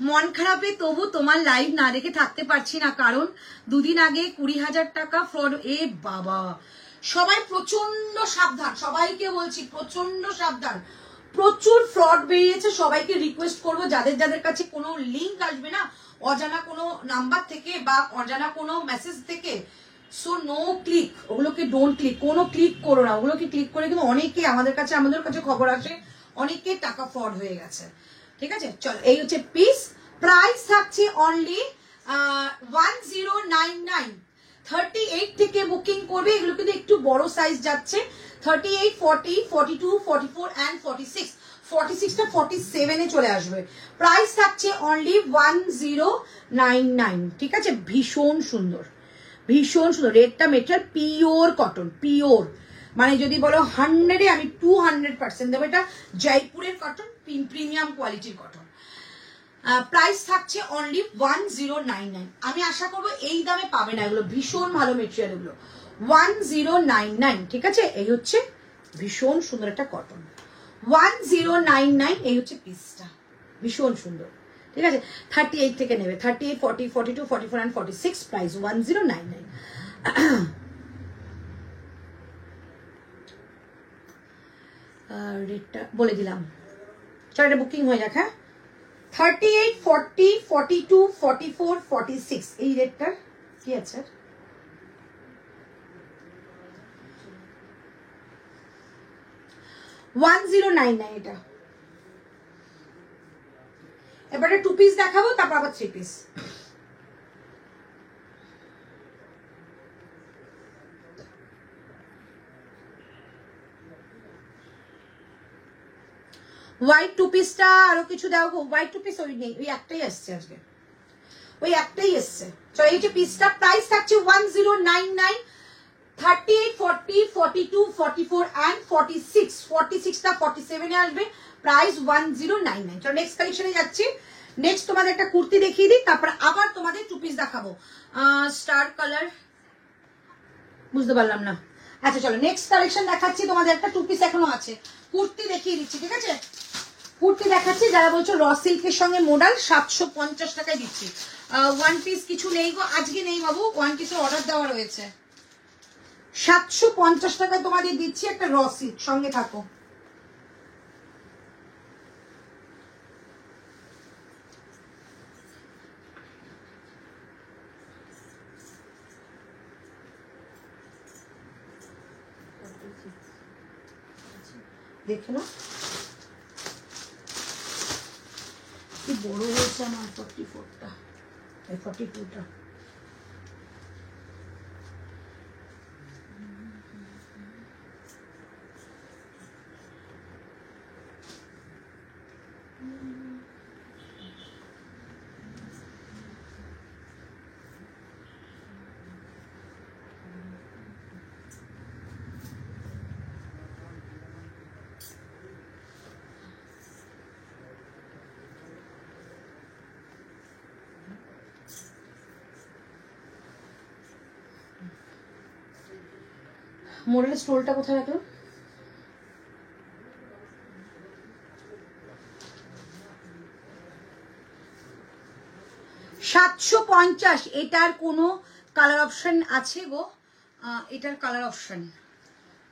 মন খারাপে তবু তোমার লাইভ না দেখে থাকতে পারছি না, কারণ 2 দিন আগে 20,000 টাকা ফ্রড। এ বাবা, সবাই প্রচন্ড সাবধান, সবাইকে বলছি প্রচন্ড সাবধান, প্রচুর ফ্রড বেরিয়েছে। সবাইকে রিকোয়েস্ট করবো যাদের যাদের কাছে কোনো লিঙ্ক আসবে না অজানা কোনো নাম্বার থেকে বা অজানা কোনো মেসেজ থেকে, সো নো ক্লিক, ওগুলোকে ডোন্ট ক্লিক, কোনো ক্লিক করো না। ওগুলোকে ক্লিক করে কিন্তু অনেকে আমাদের কাছে খবর আসে অনেকে টাকা ফ্রড হয়ে গেছে, ঠিক আছে? চলো এই হচ্ছে পিস, প্রাইস থাকছে অনলি 1099। 38 থেকে বুকিং করবে, এগুলো কিন্তু একটু বড় সাইজ যাচ্ছে। 38, 40, 42, 44 and 46, 46টা 47 এ চলে আসবে। প্রাইস থাকছে অনলি 1099। ঠিক আছে, ভীষণ সুন্দর, ভীষণ সুন্দর। রেটটা মেটেরিয়াল পিওর কটন, পিওর, মানে যদি বলো 100-এ আমি 200% দেবো। এটা জয়পুরের কটন, প্রিমিয়াম কোয়ালিটির কটন। প্রাইস থাকছে অনলি 1099। আমি আশা করবো এই দামে পাবে না, এগুলো ভীষণ ভালো মেটেরিয়াল, এগুলো 1099। ঠিক আছে, এই হচ্ছে ভীষণ সুন্দর একটা কটন, 1099। এই হচ্ছে পিসটা, ভীষণ সুন্দর। ঠিক আছে, 38 থেকে নেবে, 38, 40, 42, 44 and 46, প্রাইস 1099। রেটটা বলে দিলাম, চল এটা বুকিং হয়ে যাক। হ্যাঁ, 38, 40, 42, 44, 46 এই রেটটার কি আছে? এটা। এবারে 2 পিস দেখাবো, তারপর আবার 3 পিস। হোয়াইট 2 পিসটা আরো কিছু দাও। হোয়াইট 2 পিস ওই নেই, ওই একটাই আসছে আজকে, ওই একটাই এসছে। চলো এই যে পিসটা, প্রাইস থাকছে 1099। 38, 40, 42, 44 and 46, 46টা 47 এ আসবে, প্রাইস 1099। চলো নেক্সট কালেকশনে যাচ্ছি। নেক্সট তোমাদের একটা কুর্তি দেখিয়ে দিই, তারপর আবার তোমাদের 2 পিস দেখাবো। স্টার কালার, বুঝতে পারলাম না। আচ্ছা চলো নেক্সট কালেকশন দেখাচ্ছি তোমাদের। একটা 2 পিস এখনো আছে, কুর্তি দেখিয়ে দিচ্ছি। ঠিক আছে, কুর্তি দেখাচ্ছি। যারা বলছো র সিল্কের সঙ্গে মডেল, 750 টাকায় দিচ্ছি। 1 পিস কিছু নেই গো আজকে, নেই বাবু, 1 পিসের অর্ডার দেওয়া রয়েছে। 750 টাকায় তোমাদের দিচ্ছি একটা র সিল্ক, সঙ্গে থাকো। দেখে না কি বড় হয়েছে আমার 44টা, 42টা। মোড়ের স্টোলটা কোথায় রাখলাম? $750। এটার কোনো কালার অপশন আছে গো? এটার কালার অপশন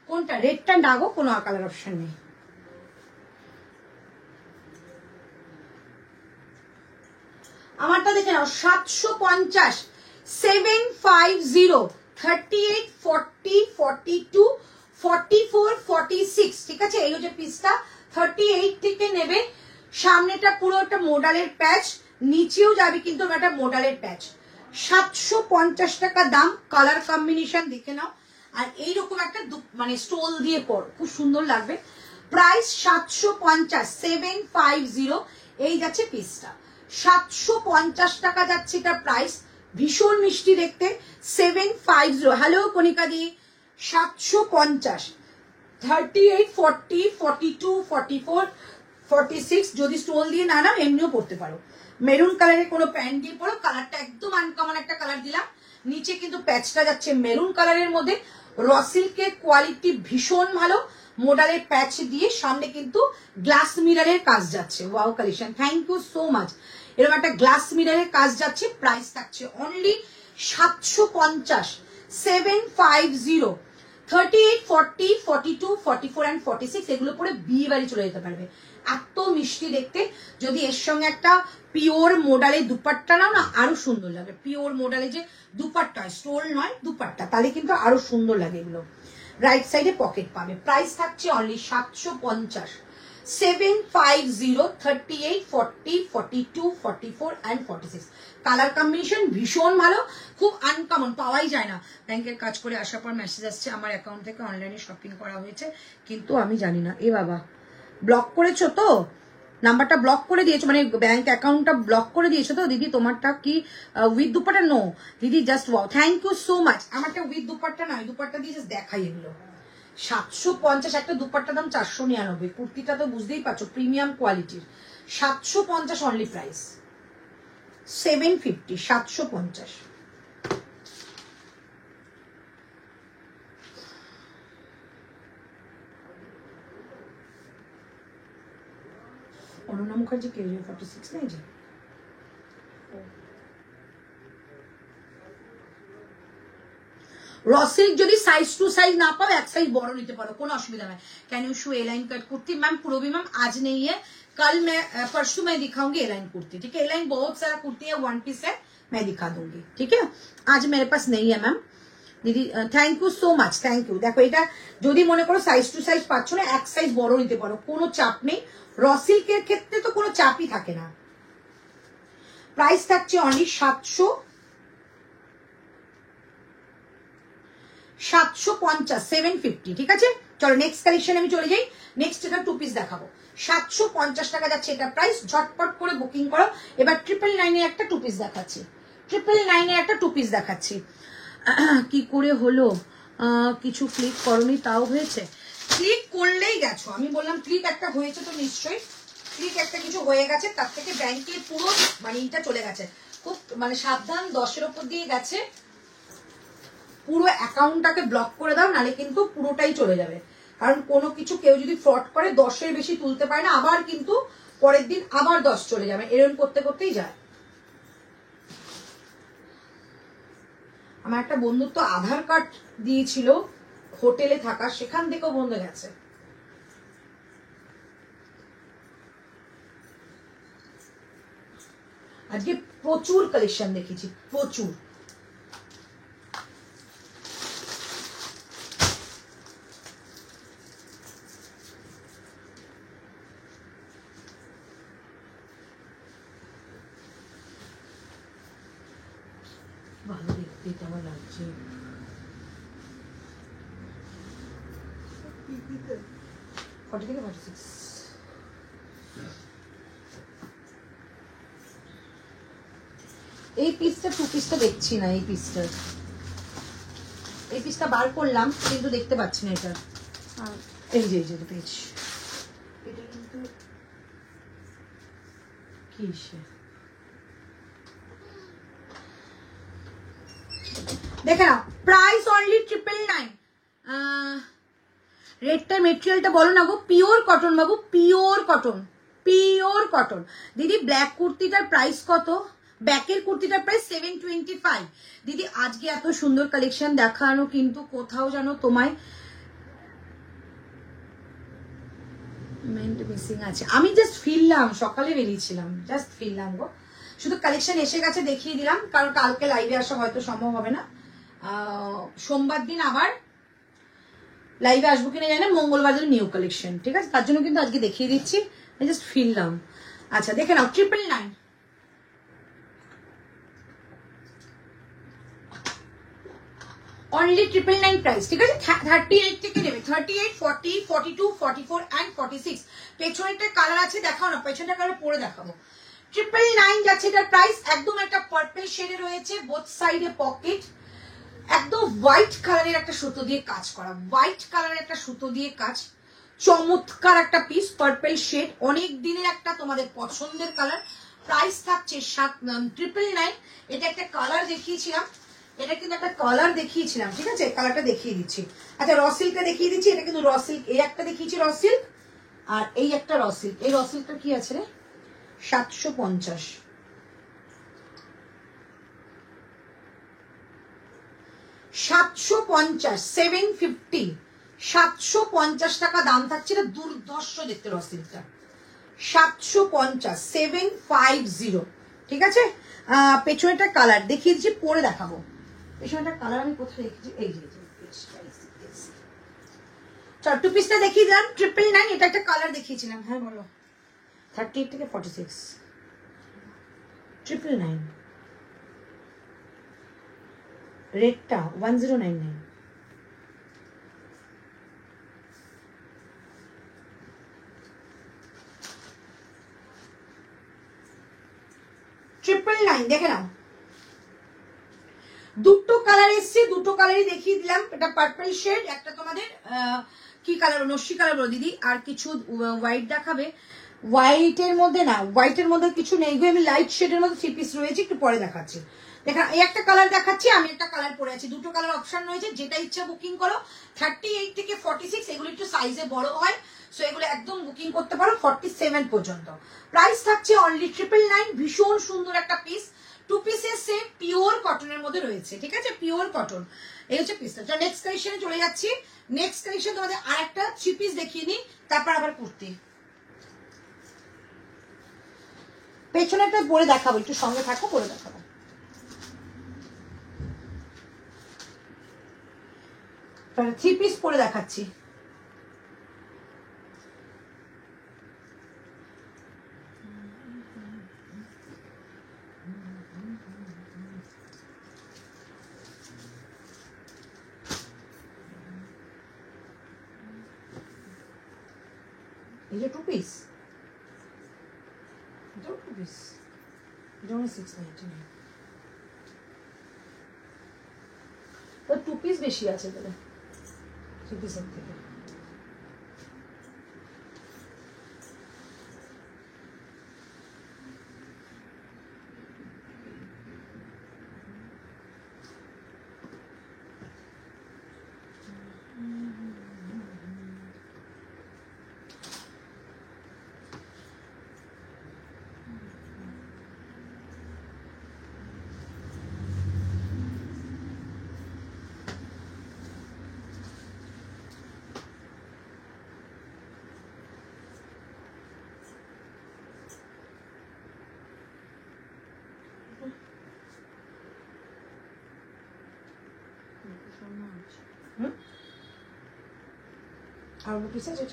কোনটা? রেডটা না গো, কোনো কালার অপশন নেই। আমারটা দেখে নাও, 750, 750, 38, 40, 42, 44, 46। ঠিক আছে, এই হচ্ছে পিসটা। 38 থেকে নেবে। সামনেটা পুরো একটা মোডালের প্যাচ, নিচেও যাবে কিন্তু একটা মোডালের প্যাচ। 750 টাকা দাম। কালার কম্বিনেশন দেখে নাও। আর এইরকম একটা মানে স্টোল দিয়ে পর, খুব সুন্দর লাগবে। প্রাইস 750, 750। এই যাচ্ছে পিসটা, 750 টাকা যাচ্ছে এটা প্রাইস। ভীষণ মিষ্টি দেখতে, 750। হ্যালো কণিকা দি, 750। 38, 40, 42, 44, 46 যদি স্টোল দিয়ে না নাও, এমনিও পড়তে পারো। মেরুন কালারের কোনো প্যান্ট দিয়ে পরো, কালারটা একদম আনকমন একটা কালার দিলাম। নিচে কিন্তু প্যাচটা যাচ্ছে মেরুন কালারের মধ্যে। র সিল্কের কোয়ালিটি ভীষণ ভালো, মোডালের প্যাচ দিয়ে সামনে কিন্তু গ্লাস মিরারের কাজ যাচ্ছে। Wow collection, thank you so much. এরকম একটা গ্লাস মিরারের কাজ যাচ্ছে। প্রাইস থাকছে অনলি 750, 750। 38, 40, 42, 44 and 46 এগুলো পরে বিয়ে বাড়ি চলে যেতে পারবে, এত মিষ্টি দেখতে। যদি এর সঙ্গে একটা পিওর মোডালের দুপাট্টা নাও না, আরো সুন্দর লাগে। পিওর মোডালে যে দুপাট্টা, স্টোল নয় দুপাট্টা, তাহলে কিন্তু আরো সুন্দর লাগে এগুলো। রাইট সাইডে পকেট পাবে। প্রাইস থাকছে অনলি 750, 750, 38, 40, 42, 44 and 46 কালার কম্বিনেশন ভীষণ ভালো, খুব আনকমন, পাওয়াই যায় না। ব্যাংকের কাজ করে আসার পর মেসেজ আসছে আমার অ্যাকাউন্ট থেকে অনলাইনে শপিং করা হয়েছে, কিন্তু আমি জানি না। এ বাবা, ব্লক করেছো তো, নাম্বারটা ব্লক করে দিয়েছো, মানে ব্যাংক অ্যাকাউন্টটা ব্লক করে দিয়েছো তো দিদি? তোমারটা কি উইথ দুপাট্টা? নো দিদি, just wow, thank you so much. আমারটা উইথ দুপাট্টা নয়, দুপাট্টা দিয়ে জাস্ট দেখাই এগুলো। 750, একটা দুপাট্টার দাম 499, কুর্তিটা তো বুঝতেই পারছো প্রিমিয়াম কোয়ালিটির। 750 only price, 750, 750। Ananya Mukherjee career 46 নেই যে। রসিক যদি সাইজ টু সাइज ना पाओ, एक साइज बड़ो निते पारो, कोनो असुविधा नहीं। Can you show A line cut kurti? Ma'am पूर्वी मैम आज नहीं है, कल मैं परसों मैं दिखाऊंगी ए लाइन कुर्ती, ठीक है? ए लाइन बहुत सारा कुर्ती है, वन पीस है, मैं दिखा दूंगी, ठीक है? आज मेरे पास नहीं है मैम। दीदी थैंक यू सो माच, थैंक यू। देखो এটা যদি মনে করো সাইজ টু সাইজ পাচ্ছ না, এক সাইজ বড় নিতে পারো, কোনো চাপ নেই। রসিকের ক্ষেত্রে তো কোনো চাপই থাকে না। প্রাইস থাকছে অনলি 750, 750, ঠিক আছে? চলো নেক্সট কালেকশন আমি চলে যাই। নেক্সট এটা টু পিস দেখাবো, 750 টাকা যাচ্ছে এটা প্রাইস। ঝটপট করে বুকিং করো। এবার 999 এর একটা টু পিস দেখাচ্ছি, 999 এর একটা টু পিস দেখাচ্ছি। কি করে হলো? কিছু ক্লিক করনি তাও হয়েছে? ক্লিক করলেই গেছো, আমি বললাম ক্লিক একটা হয়েছে তো নিশ্চয়ই, ক্লিক একটা কিছু হয়ে গেছে, তার থেকে ব্যাংকে পুরো মানে এটা চলে গেছে। খুব মানে সাবধান, 10-এর উপর দিয়ে গেছে, পুরো অ্যাকাউন্টটাকে ব্লক করে দাও, নালে কিন্তু পুরোটাই চলে যাবে। কারণ কোনো কিছু কেউ যদি ফ্রড করে 10-এর বেশি তুলতে পারে না, আবার কিন্তু পরের দিন আবার 10 চলে যাবে, এরকম করতে করতেই যায়। আমার একটা বন্ধুর তো আধার কার্ড দিয়েছিল হোটেলে থাকা, সেখান থেকেও বন্ধ গেছে। আজকে প্রচুর কালেকশন দেখেছি, প্রচুর। ভালো দেখতে কেমন লাগছে। এই পিসটা টু পিসটা দেখছি না, এই পিসটা বার করলাম কিন্তু দেখতে পাচ্ছি না এটা। এই যে পেজ, এটা কিন্তু কি দেখে নাও। Price only 999। রেটটা মেটেরিয়ালটা বলো না গো। পিওর কটন বাবু, পিওর কটন, পিওর কটন। দিদি ব্ল্যাক কুর্তিটার প্রাইস কত? ব্যাকের কুর্তিটার প্রাইস 725। দিদি আজকে এত সুন্দর কালেকশন দেখানো, কিন্তু কোথাও যেন তোমায় মিসিং আছে। আমি জাস্ট ফিরলাম, সকালে বেরিয়েছিলাম, জাস্ট ফিরলাম গো। শুধু কালেকশন এসে গেছে দেখিয়ে দিলাম, কারণ কালকে লাইভে আসা হয়তো সম্ভব হবে না। সোমবার দিন আবার লাইভে আসবো কিনা জানি না, মঙ্গলবার দিন নিউ কালেকশন, ঠিক আছে? তার জন্য কিন্তু আজকে দেখিয়ে দিচ্ছি, জাস্ট ফিরলাম। আচ্ছা দেখে নাও, 999 অনলি 999 প্রাইস, ঠিক আছে? 38 থেকে নেবে, 38, 40, 42, 44 and 46। পেছনেরটা কালার আছে, দেখাও না পেছনের কালার পরে দেখাবো। 999 যাচ্ছে এটার প্রাইস। একদম একটা পার্পল শেডে রয়েছে, বোথ সাইডে পকেট, একদম হোয়াইট কালারের একটা সুতো দিয়ে কাজ করা, হোয়াইট কালারের একটা সুতো দিয়ে কাজ, চমৎকার একটা পিস, পার্পল শেড, অনেক দিনের একটা তোমাদের পছন্দের কালার। প্রাইস থাকছে 999। এটা একটা কালার দেখিয়েছিলাম, এটা কিন্তু একটা কালার দেখিয়েছিলাম, ঠিক আছে? কালারটা দেখিয়ে দিচ্ছি। আচ্ছা র সিল্কটা দেখিয়ে দিচ্ছি, এটা কিন্তু র সিল্ক। এই একটা দেখিয়েছি র সিল্ক, আর এই একটা র সিল্ক। এই র সিল্কটা কি আছে রে? 750। 750, 750, 750 টাকা দাম থাকছে। এটা দুর্ধর্ষ দেখতে র সিল্কটা। 750, 750, ঠিক আছে? পেছনেটা কালার দেখিয়ে দিচ্ছি, পরে দেখাবো। পেছনেটা কালার আমি কোথায় রেখেছি? এই যে চল 2 পিসটা দেখিয়ে দিলাম 999, এটা একটা কালার দেখিয়েছিলাম। হ্যাঁ বলো। 38 থেকে 46 999, রেটটা 1099। ট্রিপল 9 দেখে নাও, দুটো কালার এসছে, দুটো কালারই দেখিয়ে দিলাম। এটা পার্পল শেড, একটা তোমাদের কি কালার, নস্যি কালার বলো দিদি, আর কিছু হোয়াইট দেখাবে। হোয়াইটের মধ্যে না, হোয়াইটের মধ্যে কিছু নেই গো, আমি লাইট শেডের মধ্যে 3 পিস রয়েছে, একটু পরে দেখাচ্ছি। দেখা, এই একটা কালার দেখাচ্ছি, আমি একটা কালার পরে আছি, দুটো কালার অপশন রয়েছে, যেটা ইচ্ছা বুকিং করো। 38 থেকে 46, এগুলো একটু সাইজে বড় হয়, সো এগুলো একদম বুকিং করতে পারো 47 পর্যন্ত। প্রাইস থাকছে অনলি 999। ভীষণ সুন্দর একটা পিস, 2 পিসের সেট, পিওর কটনের মধ্যে রয়েছে, ঠিক আছে, পিওর কটন। এই হচ্ছে পিসটা। তো নেক্সট কালেকশনে চলে যাচ্ছি। নেক্সট কালেকশন তোমাদের আরেকটা 3 পিস দেখিয়ে নিই, তারপর আবার কুর্তি। পেছনেটা পরে দেখাবো, একটু সঙ্গে থাকো, পরে দেখাবো। থ্রি পিস পরে দেখাচ্ছি। এই যে 2 পিস, এটাও 2 পিস, এটা 699। তো 2 পিস বেশি আছে তাহলে 3 পিসের থেকে। আর অন্য পিস আছে?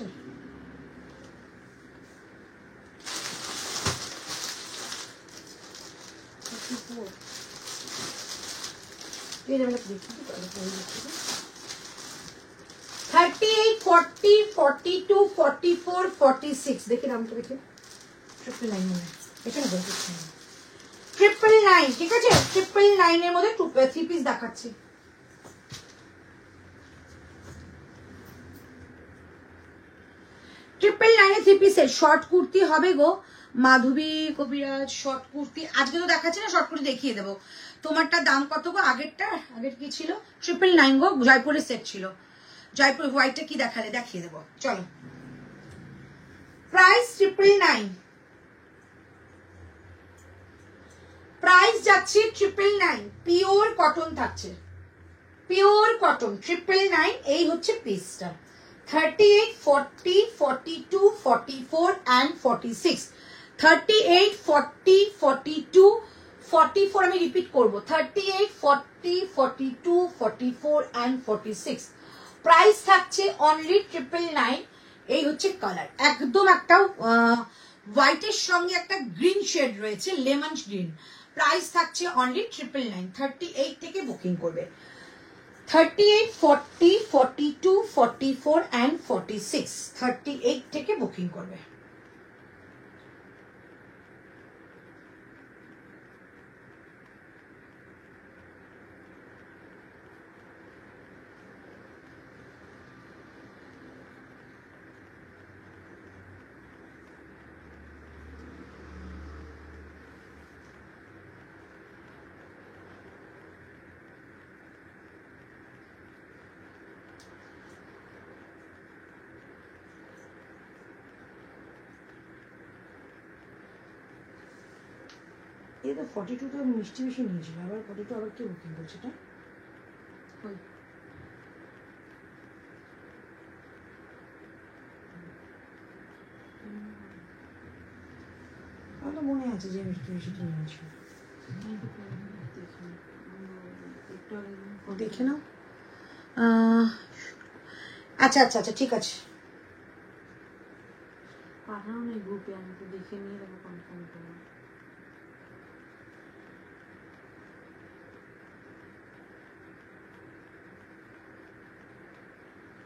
থার্টি 40, 42, 44, 46 দেখে নামটা দেখে 999 এখানে বলতে 999, ঠিক আছে। 999 এর মধ্যে 3 পিস দেখাচ্ছি। ট্রিপল 9 3 পিসের শর্ট কুর্তি হবে গো, মাধবী কবিরাজ শর্ট কুর্তি। আজকে তো দেখাচ্ছি না, শর্ট কুর্তি দেখিয়ে দেবো। তোমারটা দাম কত গো? আগের কি ছিল? 999 গো, জয়পুরের সেট ছিল। জয়পুর হোয়াইটটা কি দেখালে দেখিয়ে দেবো, চলো। প্রাইস 999, প্রাইস যাচ্ছে 999, পিওর কটন থাকছে, পিওর কটন 999। এই হচ্ছে পিসটা। 38, 40, 42, 44 and 46, 38, 40, 42, 44 আমি রিপিট করব, 38, 40, 42, 44 and 46। প্রাইস থাকছে অনলি 999। এই হচ্ছে কালার, একদম একটা হোয়াইটের সঙ্গে একটা গ্রিন শেড রয়েছে, লেমন গ্রিন। প্রাইস থাকছে অনলি 999। 38 থেকে বুকিং করবে। 38, 40, 42, 44 and 46, 38 থেকে বুকিং করবে। এই তো 42 তো মিষ্টি বেশি নিয়েছিল, আবার 42 আবার কি বুকিং করছে এটা? আমার তো মনে আছে যে মিষ্টি বেশিটা নিয়েছিল। দেখে নাও। আচ্ছা আচ্ছা আচ্ছা ঠিক আছে। পাঠাও না গ্রুপে, আমি তো দেখে নিয়ে দেবো কনফার্ম করবো।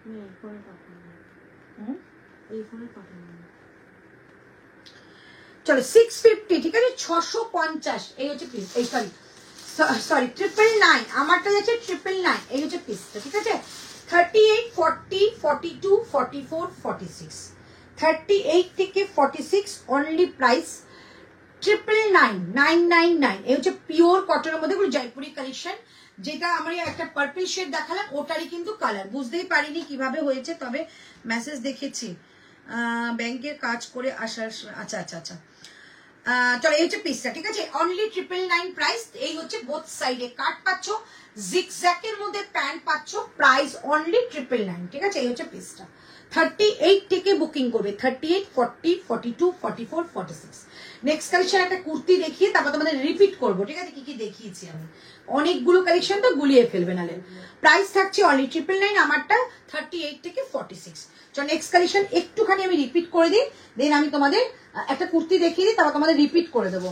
আমি এই ফোনে পাঠাবো, এই ফোনে পাঠাবো। চলো 650, ঠিক আছে 650 এই হচ্ছে পিস, এই সরি 999, আমারটা যাচ্ছে 999, এই হচ্ছে পিসটা, ঠিক আছে। 38 40 42 44 46, 38 থেকে 46 অনলি প্রাইস 999, এই হচ্ছে পিওর কটনের মধ্যে পুরো জয়পুরি কালেকশন। যেটা আমার একটা পার্পল শেড দেখালাম ওটারই কিন্তু কালার, বুঝতেই পারিনি কিভাবে হয়েছে, তবে মেসেজ দেখেছি ব্যাংকের কাজ করে আসার। আচ্ছা আচ্ছা আচ্ছা চলো এই হচ্ছে পিসটা, ঠিক আছে। Only 999 price. এই হচ্ছে বোথ সাইডে কাট পাচ্ছ, জিগজ্যাকের মধ্যে প্যান্ট পাচ্ছ, প্রাইস অনলি 999, ঠিক আছে। এই হচ্ছে পিসটা। 38 থেকে বুকিং করবে, 38 40 42 44 46। নেক্সট কালেকশন একটা কুর্তি দেখিয়ে তারপর তোমাদের রিপিট করবো, ঠিক আছে, কি কি দেখিয়েছি আমি। অনেকগুলো কালেকশন তো গুলিয়ে ফেলবে নালে। প্রাইস থাকছে অনলি 999, আমারটা 38 থেকে 46। চলো নেক্সট কালেকশন একটুখানি আমি রিপিট করে দিই, দেন আমি তোমাদের একটা কুর্তি দেখিয়ে দিই, তারপর তোমাদের রিপিট করে দেবো,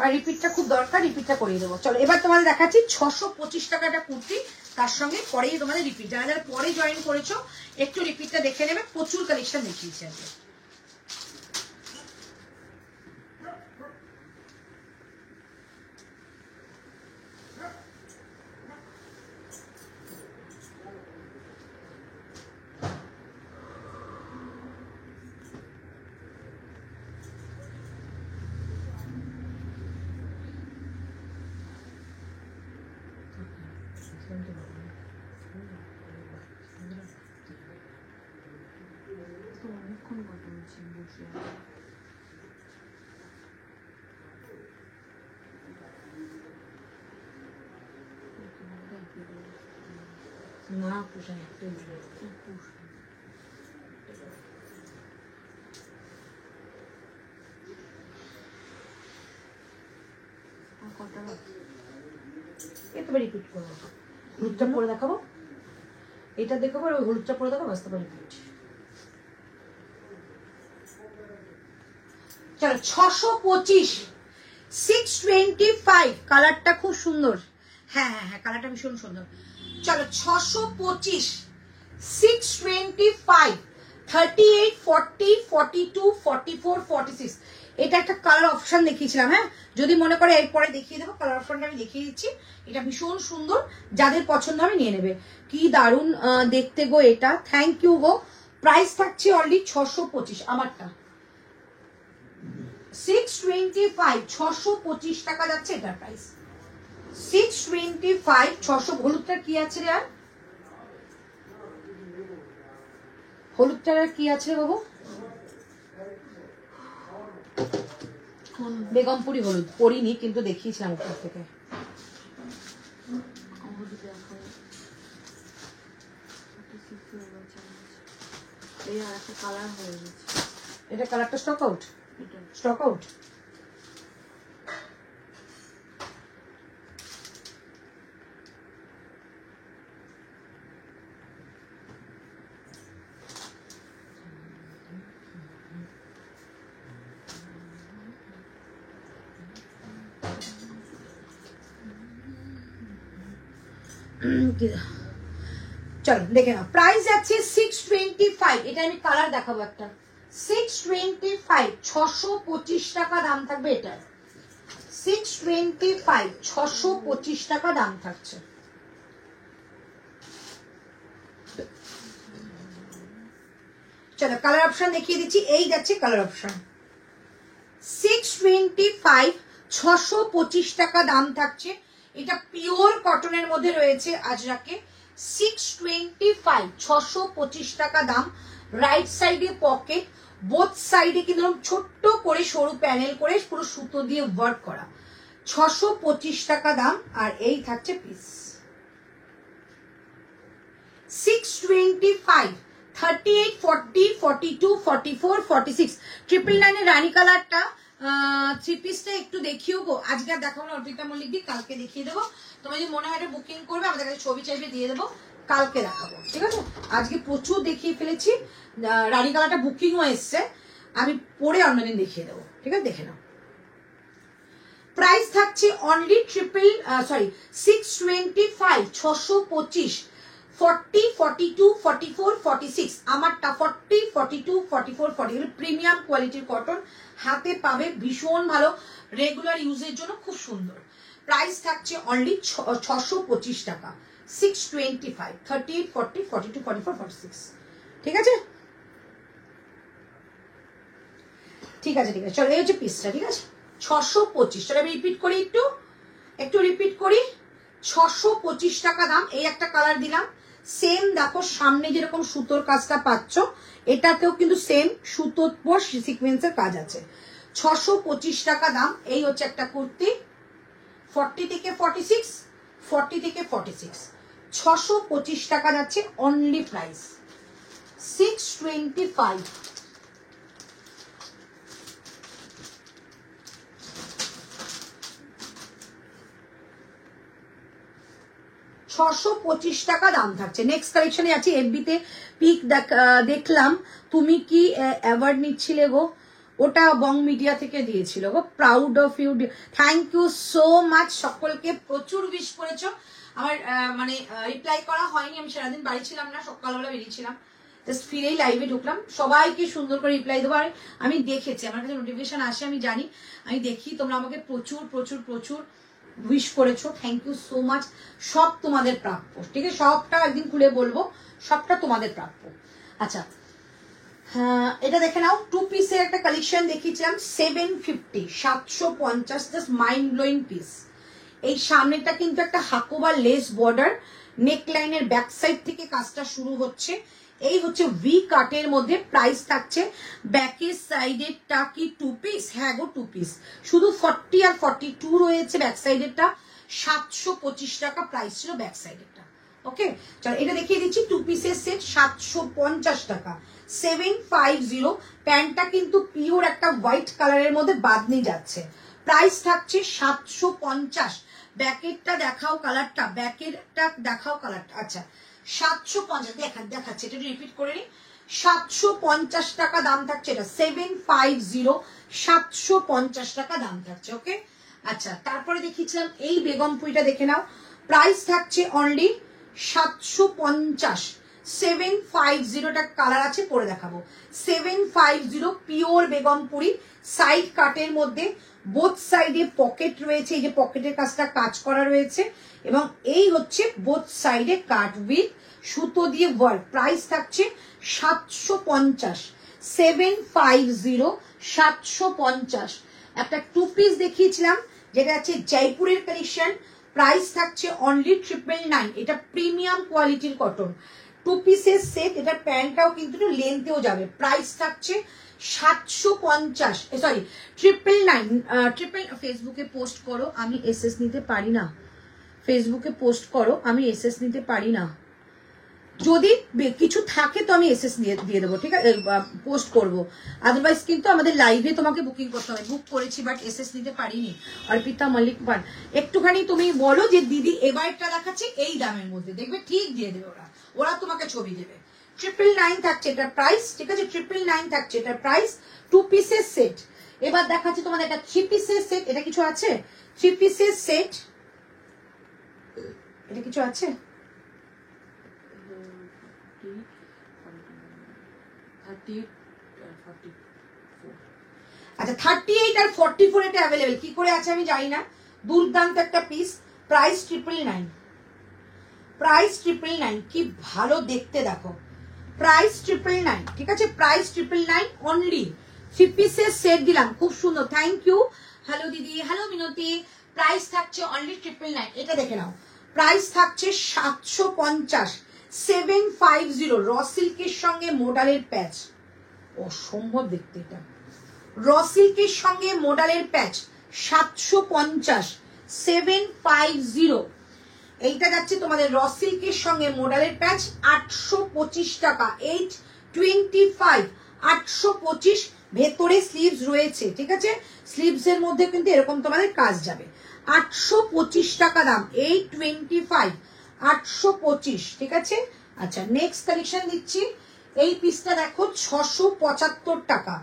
আর রিপিটটা খুব দরকার, রিপিটটা করিয়ে দেবো। চলো এবার তোমাদের দেখাচ্ছি 625 টাকা একটা কুর্তি, তার সঙ্গে পরেই তোমাদের রিপিট। যারা যারা পরে জয়েন করেছো একটু রিপিটটা দেখে নেবে, প্রচুর কালেকশন দেখিয়েছি আজকে। অনেকক্ষণ কথা বলছি বসে। না পোষায় কটা এতবার রিপিট করবো, হলুদটা পরে দেখাবো, এটা দেখাবো আর ওই হলুদটা পরে দেখাবো, আসতে পারি রিপিট। চলো 625 625, কালারটা খুব সুন্দর। হ্যাঁ হ্যাঁ হ্যাঁ কালারটা ভীষণ সুন্দর। চলো 625 625 38 40 42 44 46। এটা একটা কালার অপশন দেখিয়েছিলাম, হ্যাঁ যদি মনে করে এরপরে দেখিয়ে দেবো, কালার অপশনটা আমি দেখিয়ে দিচ্ছি। এটা ভীষণ সুন্দর, যাদের পছন্দ হবে নিয়ে নেবে। কি দারুণ দেখতে গো এটা, থ্যাংক ইউ গো। প্রাইস থাকছে অনলি 625, আমারটা 625, 625 টাকা যাচ্ছে এটার প্রাইস। 625 600। হলুদটা কি আছে রে? আর হলুদটার আর কি আছে বাবু? বেগমপুরি হলুদ পরিনি, কিন্তু দেখিয়েছিলাম উপর থেকে। এটা কালারটা স্টক আউট, স্টক আউট। চলো দেখে নাও, প্রাইস যাচ্ছে 625। এটা আমি কালার দেখাবো একটা। 625 625 টাকা দাম থাকবে এটার। 625 625 টাকা দাম থাকছে। চলো কালার অপশন দেখিয়ে দিচ্ছি, এই যাচ্ছে কালার অপশন। 625 625 টাকা দাম থাকছে। এটা পিওর কটনের মধ্যে রয়েছে আজরাকে। 625 625 টাকা দাম। রাইট সাইডে পকেট, বোথ সাইডে কিন্তু ছোট্ট করে সরু প্যানেল করে পুরো সুতো দিয়ে ওয়ার্ক করা। 625 টাকা দাম, আর এই থাকছে পিস। 625 38 40 42 44 46। 999 এর রানী কালারটা থ্রি পিসটা একটু দেখিও গো, আজকে আর দেখাবো না, অর্পিতা মল্লিক দি কালকে দেখিয়ে দেবো। তোমার যদি মনে হয় এটা বুকিং করবে, আমাদের কাছে ছবি চাইবে দিয়ে দেবো। কালকে দেখাবো, ঠিক আছে? আজকে প্রচুর দেখিয়ে ফেলেছি, রানী কালারটা বুকিংও এসছে, আমি পরে অন্যদিন দেখিয়ে দেবো, ঠিক আছে? দেখে নাও। প্রাইস থাকছে অনলি 625, 625, 40, 42, 44, 46, আমারটা 40, 42, 44, 40, প্রিমিয়াম কোয়ালিটির কটন, হাতে পাবে, ভীষণ ভালো, রেগুলার ইউজের জন্য খুব সুন্দর। প্রাইস থাকছে অনলি 625 টাকা, 625, 38, 40, 42, 44, 46, ঠিক আছে? ঠিক আছে, ঠিক আছে, চলো এই হচ্ছে পিসটা, ঠিক আছে? 625, চলো আমি রিপিট করি, একটু রিপিট করি। 625 টাকা দাম। এই একটা কালার দিলাম, সেম দেখো সামনে যেরকম সুতোর কাজটা পাচ্ছ, এটাতেও কিন্তু সেম সুতোর পর সিকোয়েন্সের কাজ আছে। 625 টাকা দাম। এই হচ্ছে একটা কুর্তি, 40 থেকে 46, 40 থেকে 46, 625 টাকা যাচ্ছে অনলি প্রাইস, 625। 625 টাকা দাম থাকছে। নেক্সট কালেকশনে আছি, এফবিতে পিক দেখলাম, তুমি কি অ্যাওয়ার্ড নিচ্ছিলে গো? ওটা বং মিডিয়া থেকে দিয়েছিল গো। Proud of you, thank you so much. সকলকে প্রচুর উইশ করেছো। আমার মানে রিপ্লাই করা হয়নি, আমি সারাদিন বাড়ি ছিলাম না, সকালবেলা বেরিয়েছিলাম, জাস্ট ফিরেই লাইভে ঢুকলাম। সবাইকে সুন্দর করে রিপ্লাই দেবো। আর আমি দেখেছি, আমার কাছে নোটিফিকেশন আসে, আমি জানি, আমি দেখি, তোমরা আমাকে প্রচুর প্রচুর প্রচুর উইশ করেছো, থ্যাংক ইউ সো মাচ। সব তোমাদের প্রাপ্য, ঠিক আছে? সবটা একদিন খুলে বলবো, সবটা তোমাদের প্রাপ্য। আচ্ছা, হ্যাঁ, এটা দেখে নাও, 2 পিসের একটা কালেকশন দেখিয়েছিলাম, 750, 750, জাস্ট মাইন্ড ব্লোয়িং পিস। এই সামনেটা কিন্তু একটা হাকোবা লেস বর্ডার, নেক লাইনের ব্যাক সাইড থেকে কাজটা শুরু হচ্ছে। এই হচ্ছে ভি কাটের মধ্যে। প্রাইস থাকছে ব্যাকের সাইডেরটা কি 2 পিস? হ্যাঁ গো 2 পিস, শুধু 40 আর 42 রয়েছে ব্যাক সাইডেরটা, 725 টাকা প্রাইস ছিল ব্যাক সাইডেরটা। ওকে, চলো এটা দেখিয়ে দিচ্ছি, 2 পিসের সেট 750 টাকা, 750। প্যান্টটা কিন্তু পিওর একটা হোয়াইট কালারের মধ্যে বাদনি যাচ্ছে। প্রাইস থাকছে 750। ব্যাকেরটা দেখাও কালারটা, ব্যাকেরটা দেখাও কালারটা। আচ্ছা, 750 দেখাচ্ছে, এটা রিপিট করে নি। 750 টাকা দাম থাকছে এটা, 750, 750 টাকা দাম থাকছে। ওকে, আচ্ছা, তারপরে দেখিয়েছিলাম এই বেগমপুরিটা, দেখে নাও। প্রাইস থাকছে অনলি 750, 750টা কালার আছে, পরে দেখাবো। 750 পিওর বেগমপুরি, সাইড কাটের মধ্যে, বোথ সাইডে পকেট রয়েছে, এই যে পকেটের কাজটা কাজ করা রয়েছে, এবং এই হচ্ছে বোথ সাইডে কাট উইথ সুতো দিয়ে ওয়ার্ক। প্রাইস থাকছে 750, 750, 750। একটা 2 পিস দেখিয়েছিলাম, যেটা আছে জয়পুরের কালেকশন। প্রাইস থাকছে অনলি 999। এটা প্রিমিয়াম কোয়ালিটির কটন, 2 পিসের সেট। এটা প্যান্টটাও কিন্তু লেন্থেও যাবে। প্রাইস থাকছে 750, সরি 999। ফেসবুকে পোস্ট করো, আমি এসএস নিতে পারি না। ফেসবুকে পোস্ট করো, আমি এসএস নিতে পারি না। যদি কিছু থাকে তো আমি এসএস দিয়ে দেবো, ঠিক আছে? পোস্ট করবো, আদারওয়াইজ কিন্তু আমাদের লাইভে তোমাকে বুকিং করতে হবে। বুক করেছি বাট এসএস নিতে পারিনি। অর্পিতা মল্লিক পান, একটুখানি তুমি বলো যে দিদি এবারটা দেখাচ্ছে এই দামের মধ্যে, দেখবে ঠিক দিয়ে দেবে ওরা তোমাকে ছবি দেবে। 999 থাকছে এটার প্রাইস, ঠিক আছে? 999 থাকছে এটার প্রাইস, 2 পিসের সেট। এবার দেখাচ্ছি তোমাদের একটা 3 পিসের সেট। এটা কিছু আছে? 3 পিসের সেট, এটা কিছু আছে? আচ্ছা, 38 আর 44 এটা অ্যাভেলেবেল কি করে আছে আমি জানি না। দুর্দান্ত একটা পিস। Price 999, price 999। কি ভালো দেখতে দেখো, প্রাইস 999, ঠিক আছে? Price 999 only. 3 পিসের সেট দিলাম, খুব সুন্দর, থ্যাংক ইউ। হ্যালো দিদি, হ্যালো মিনতি। প্রাইস থাকছে অনলি 999। এটা দেখে নাও, প্রাইস থাকছে 750, 750। র সিল্কের সঙ্গে মোডালের প্যাচ, অসম্ভব দেখতে। এটা র সিল্কের সঙ্গে মোডালের প্যাচ, 750, 750। এইটা যাচ্ছে তোমাদের র সিল্কের সঙ্গে মোডালের প্যাচ, 825 টাকা, 825, 825। ভেতরে স্লিভস রয়েছে, ঠিক আছে? স্লিভস এর মধ্যে কিন্তু এরকম তোমাদের কাজ যাবে। 825 টাকা দাম, 825, 825, ঠিক আছে। আচ্ছা নেক্সট কালেকশন দিচ্ছি, এই পিসটা দেখো 675 টাকা,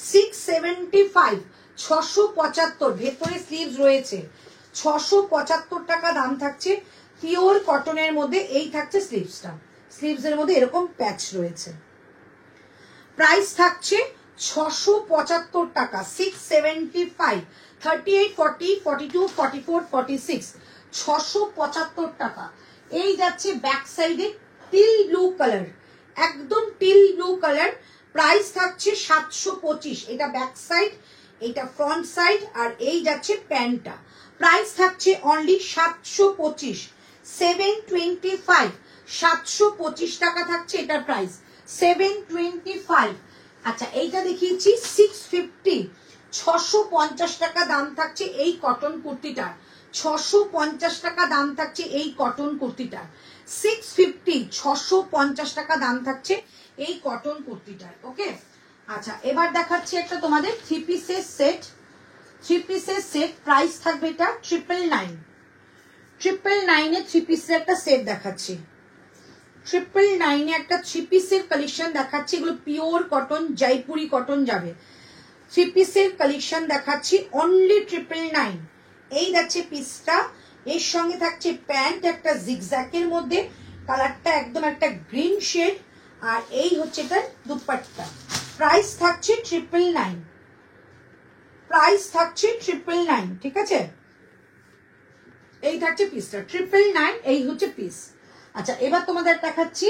675, 675, ভেতরে স্লিভস রয়েছে, 675 টাকা দাম থাকছে। পিওর কটনের মধ্যে এই থাকছে স্লিভসটা, স্লিভসের মধ্যে এরকম প্যাচ রয়েছে। প্রাইস থাকছে 675 টাকা, 675, 38, 40, 42, 44, 46, 675 টাকা। এই যাচ্ছে ব্যাক সাইডে টিল ব্লু কালার, একদম টিল ব্লু কালার। প্রাইস থাকছে 725, এটা ব্যাক সাইড, এটা ফ্রন্ট সাইড, আর এই যাচ্ছে প্যান্টটা। প্রাইস থাকছে অনলি 725, 725, 725 টাকা থাকছে এটার প্রাইস, 725। আচ্ছা এইটা দেখিয়েছি 650, 650 টাকা দাম থাকছে এই কটন কুর্তিটার, 650 টাকা দাম থাকছে এই কটন কুর্তিটার, 650, 650 টাকা দাম থাকছে এই কটন কুর্তিটার। ওকে আচ্ছা এবার দেখাচ্ছি একটা তোমাদের থ্রি পিসের সেট, থ্রি পিসের সেট। প্রাইস থাকবে এটা 999, 999 এ থ্রি পিসের একটা সেট দেখাচ্ছি, 999 এ একটা থ্রি পিসের কালেকশন দেখাচ্ছি। এগুলো পিওর কটন, জয়পুরি কটন যাবে। থ্রি পিসের কালেকশন দেখাচ্ছি অনলি 999। এই যাচ্ছে পিসটা, এর সঙ্গে থাকছে প্যান্ট একটা জিগজ্যাকের মধ্যে, কালারটা একদম একটা গ্রিন শেড, আর এই হচ্ছে তার দুপাট্টা। প্রাইস থাকছে 999, প্রাইস থাকছে 999, ঠিক আছে। এই থাকছে পিসটা 999, এই হচ্ছে পিস। আচ্ছা এবার তোমাদের দেখাচ্ছি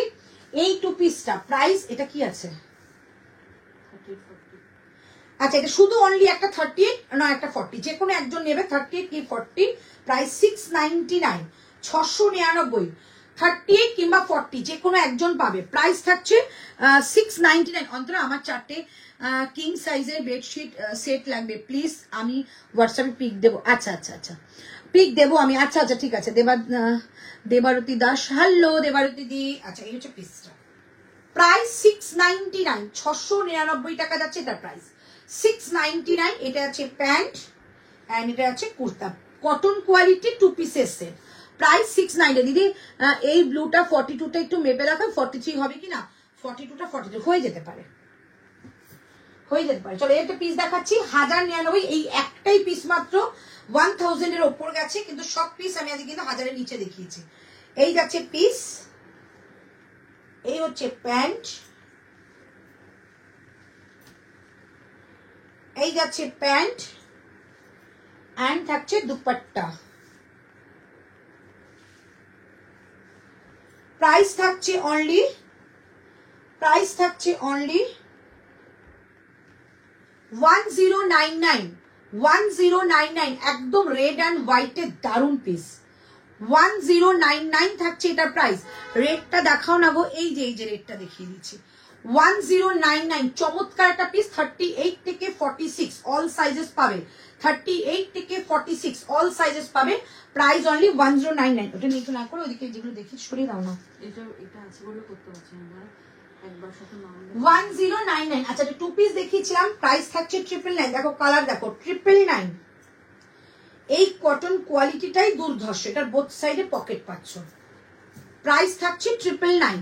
এই টু পিসটা। প্রাইস এটা কি আছে, আচ্ছা এটা শুধু অনলি একটা 38 না একটা 40, যে কোনো একজন নেবে 38 কি 40। প্রাইস 699, 699, 38 কিংবা 40 যে কোনো একজন পাবে। প্রাইস থাকছে 699। অন্তত আমার 4টে কিং সাইজের বেডশিট সেট লাগবে প্লিজ, আমি হোয়াটসঅ্যাপে পিক দেবো। আচ্ছা আচ্ছা আচ্ছা পিক দেবো আমি, আচ্ছা আচ্ছা ঠিক আছে। দেবারতী দাস, হ্যালো দেবারতী দি। আচ্ছা এই হচ্ছে পিসটা, প্রাইস 699, 699 টাকা যাচ্ছে এটার প্রাইস, 699। এটা আছে প্যান্ট এন্ড এটা আছে কুর্তা, কটন কোয়ালিটি টু পিসের সেট। প্রাইস 699। দিদি এই ব্লুটা 42টা একটু মেপে রাখা, 43 হবে কিনা, 42টা 42 হয়ে যেতে পারে, হয়ে যেতে পারে। চলো একটা পিস দেখাচ্ছি 1099, এই একটাই পিস মাত্র 1000 এর ওপর গেছে, কিন্তু সব পিস আমি আজকে কিন্তু 1000 এর নিচে দেখিয়েছি। এই যাচ্ছে পিস, এই হচ্ছে প্যান্ট, এই যাচ্ছে প্যান্ট এন্ড থাকছে দুপাট্টা। প্রাইস থাকছে অনলি, প্রাইস থাকছে অনলি 1099, 1099, একদম রেড অ্যান্ড হোয়াইটের দারুন পিস, 1099 থাকছে এটার প্রাইস। রেটটা দেখাও না গো, এই যে রেটটা দেখিয়ে দিচ্ছি, 1099, চমৎকার একটা পিস। 38 থেকে 46 অল সাইজেস পাবে, 38 থেকে 46 অল সাইজেস পাবে। Price only 1099। ওটা নিতে না করে ওদিকে যেগুলো দেখি সরিয়ে দাও না, এটা আছে বলে করতে পারছি না, একবার সাথে 1099। আচ্ছা টু পিস দেখিয়েছিলাম, প্রাইস থাকছে 999। দেখো কালার দেখো 999। এই কটন কোয়ালিটিটাই দুর্ধর্ষ, এটার বোথ সাইডে পকেট পাচ্ছ। প্রাইস থাকছে 999।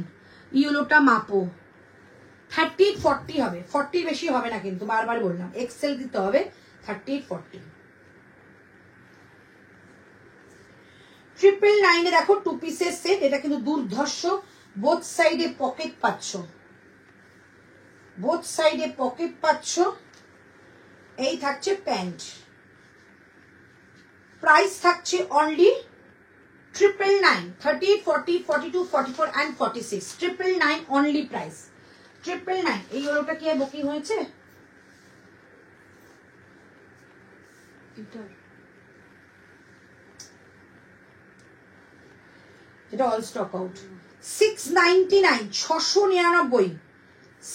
ইয়েলোটা মাপো 38, 40 হবে, 40 বেশি হবে না কিন্তু, বারবার বললাম এক্সেল দিতে হবে, 38, 40। 999 এ দেখো টু পিসের সেট, এটা কিন্তু দুর্ধর্ষ, বোথ সাইডে পকেট পাচ্ছ, বোথ সাইডে পকেট পাচ্ছ। এই থাকছে প্যান্ট, প্রাইস থাকছে অনলি 999, 38, 40, 42, 44 and 46, 999 অনলি প্রাইস, 999। এই ওটা কি বুকিং হয়েছে? এটা অল স্টক আউট। 699, 699,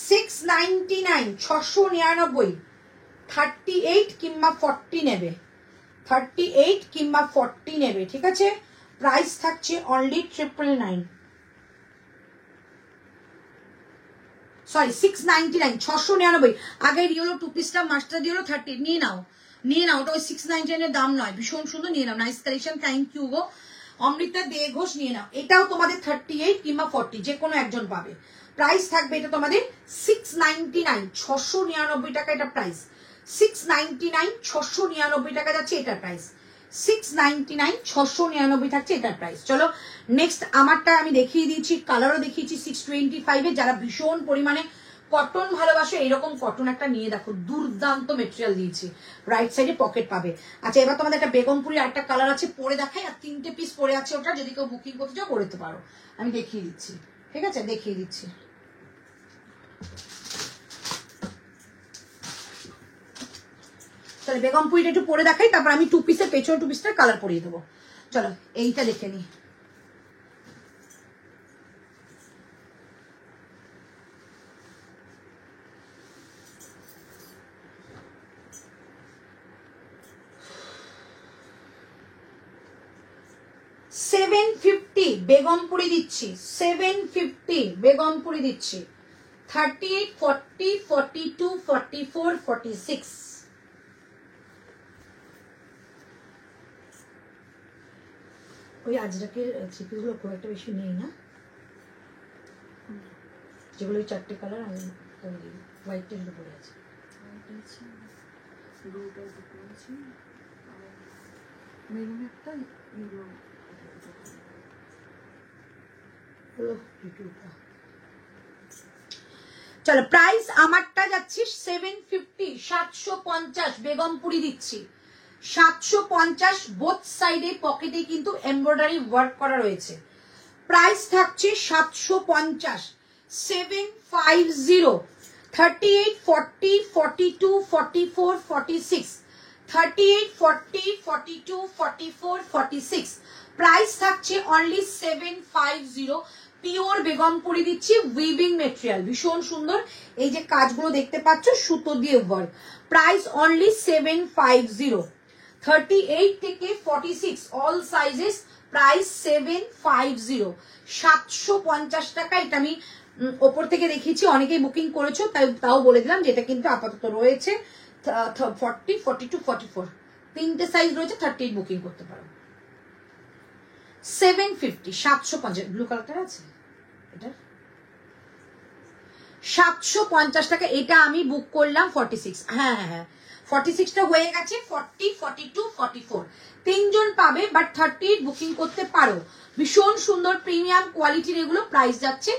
699, 699, 38 কিংবা 40 নেবে, 38 কিংবা 40 নেবে, ঠিক আছে। প্রাইস থাকছে অনলি 999, সরি 699, 699। আগের ইয়েলো টু পিসটা মাস্টার ইয়েলো 30 নিয়ে নাও, নিয়ে নাও, ওটা ওই 699 এর দাম নয়, ভীষণ সুন্দর, নিয়ে নাও। নাইস কালেকশন, থ্যাংক ইউ গো। অমৃতা দে ঘোষ নিয়ে নাও, এটাও তোমাদের 38 কিংবা 40 যে কোনো একজন পাবে। প্রাইস থাকবে এটা তোমাদের 699, 699 টাকা এটা প্রাইস। 699, 699 টাকা যাচ্ছে এটার প্রাইস। 699, 699 থাকছে এটার প্রাইস। চলো নেক্সট আমারটা আমি দেখিয়ে দিয়েছি, কালারও দেখিয়েছি 625 এর। যারা ভীষণ পরিমাণে কটন ভালোবাসো এরকম কটন একটা নিয়ে দেখো, দুর্দান্ত মেটেরিয়াল দিয়েছি, রাইট সাইডে পকেট পাবে। আচ্ছা এবার তোমাদের একটা বেগমপুরি আরেকটা কালার আছে, পরে দেখাই। আর 3টে পিস পরে আছে ওটা, যদি কেউ বুকিং করতে চাও করতে পারো, আমি দেখিয়ে দিচ্ছি। ঠিক আছে, দেখিয়ে দিচ্ছি। তাহলে বেগমপুরিটা একটু পরে দেখাই, তারপর আমি 2 পিসের পেছনে 2 পিসটার কালার পরিয়ে দেবো। চলো এইটা দেখে নিই। $750 বেগমপুরি দিচ্ছি, 750 বেগমপুরি দিচ্ছি। 38, 40, 42, 44, 46। ওই আজরাকের থ্রিপিসগুলো খুব একটা বেশি নেই না, যেগুলো ওই 4টে কালার আমি হোয়াইটটা শুধু পরে আছে। চলো প্রাইস আমারটা যাচ্ছি 750, 750 বেগমপুরি দিচ্ছি। 750 বোথ সাইডে পকেটে কিন্তু এমব্রয়ডারি ওয়ার্ক করা রয়েছে। প্রাইস থাকছে 750, 750। 38, 40, 42, 44, 46, 38, 40, 42, 44, 46। প্রাইস থাকছে অনলি 750। পিওর বেগমপুরি দিচ্ছি, উইভিং মেটেরিয়াল, ভীষণ সুন্দর। এই যে কাজগুলো দেখতে পাচ্ছ সুতো দিয়ে ওয়ার্ক। Price only 750। 38 থেকে 46 অল সাইজেস, প্রাইস 750। 750 টাকা। এটা আমি ওপর থেকে দেখিয়েছি, অনেকেই বুকিং করেছো, তাও বলে দিলাম যে এটা কিন্তু আপাতত রয়েছে 40, 42, 44 3টে সাইজ রয়েছে। 38 বুকিং করতে পারো। 750, 750। ব্লু কালারটা আছে এটা 750 টাকা। এটা আমি বুক করলাম 46। হ্যাঁ হ্যাঁ হ্যাঁ 46টা হয়ে গেছে। 40, 42, 44 তিনজন পাবে, বাট 38 বুকিং করতে পারো। ভীষণ সুন্দর প্রিমিয়াম কোয়ালিটির এগুলো। প্রাইস যাচ্ছে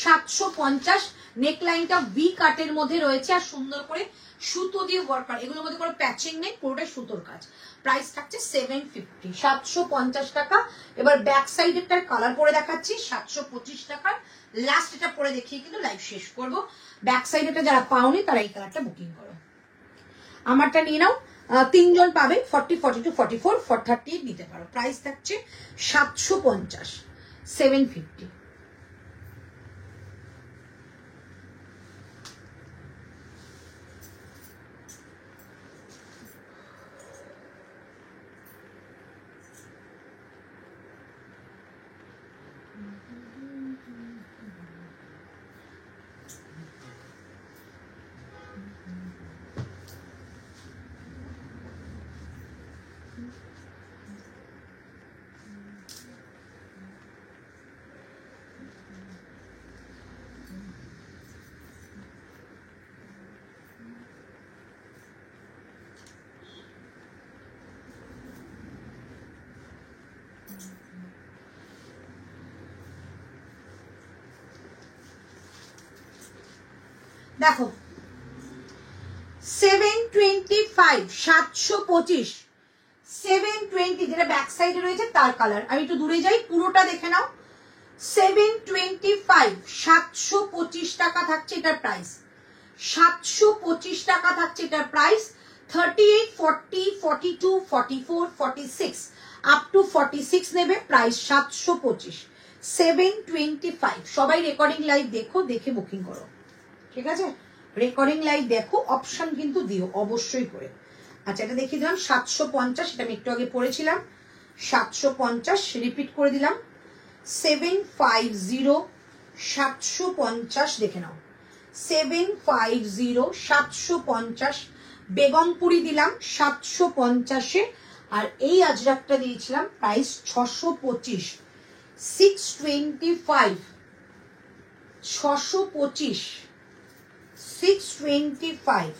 750। নেকলাইনটা ভি কাটের মধ্যে রয়েছে আর সুন্দর করে সুতো দিয়ে ওয়ার্ক করা, এগুলোর মধ্যে কোনো প্যাচিং নেই, পুরোটা সুতোর কাজ। প্রাইস থাকছে 750, 750 টাকা। এবার ব্যাক সাইডেরটার কালার পরে দেখাচ্ছি 725 টাকার। লাস্ট এটা পরে দেখিয়ে কিন্তু লাইভ শেষ করব। ব্যাক সাইডেরটা যারা পাওনি তারা এই কালারটা বুকিং করো। আমারটা নিয়ে নাও, তিনজন পাবে। 40, 42, 44, 38 নিতে পারো। প্রাইস থাকছে 750, 750। দেখো 725, 725, 720 যেটা ব্যাক সাইডে রয়েছে তার কালার। আমি একটু দূরে যাই, পুরোটা দেখে নাও। 725, 725 টাকা থাকছে এটার প্রাইস। 725 টাকা থাকছে এটার প্রাইস। 38, 40, 42, 44, 46 আপ টু 46 নেবে। প্রাইস 725, 725। সবাই রেকর্ডিং লাইভ দেখো, দেখে বুকিং করো, ঠিক আছে? রেকর্ডিং লাইভ দেখো, অপশন কিন্তু দিও অবশ্যই করে। আচ্ছা এটা দেখিয়ে দিলাম 750, এটা আমি একটু আগে পড়েছিলাম। 750 রিপিট করে দিলাম। 750, 750 দেখে নাও। 750, 750 বেগমপুরি দিলাম 750-এ। আর এই আজরাকটা দিয়েছিলাম প্রাইস 625, 625, 625, 625,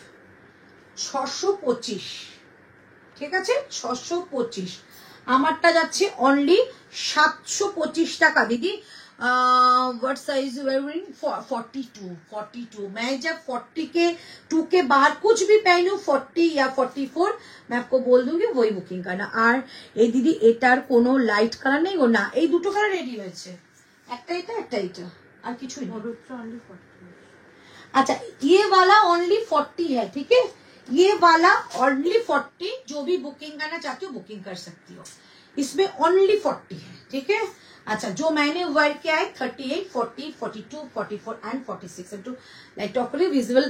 625, ঠিক আছে 625। আমারটা যাচ্ছে অনলি 725 টাকা দিদি। What size you are wearing? 42, 42। मैं जब 40 के 2 के बाहर कुछ भी पहनूं 40 या 44 मैं आपको बोल दूंगी वही बुकिंग करना। আর এই দিদি এটার কোনো লাইট কালার নেই গো? না, এই দুটো কালার রেডি হয়েছে, একটা এটা একটা এটা, আর কিছুই না। अच्छा ये वाला ओनली 40 है, ठीक है, ये वाला ओनली 40। जो भी बुकिंग करना चाहती हो बुकिंग कर सकती हो, इसमें ओनली 40 है, ठीक है। अच्छा जो मैंने वेयर किया है 38, 40, 42, 44 एंड 46। একটু লাইট অফ করে ভিজিবল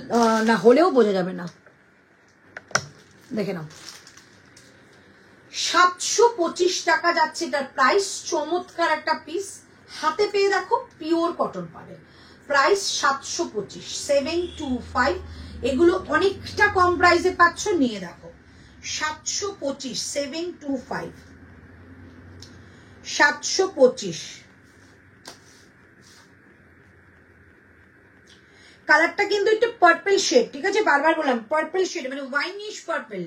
না হলেও বোঝা যাবে না, দেখে নাও। 725 টাকা যাচ্ছে এটার প্রাইস। চমৎকার একটা পিস, হাতে পেয়ে দেখো, পিওর কটন পাবে। প্রাইস 725, 725। এগুলো অনেকটা কম প্রাইসে পাচ্ছ, নিয়ে দেখো। 725, 725, 725। কালারটা কিন্তু একটু পার্পল শেড, ঠিক আছে, বারবার বললাম পার্পল শেড, মানে ওয়াইনিশ পার্পল,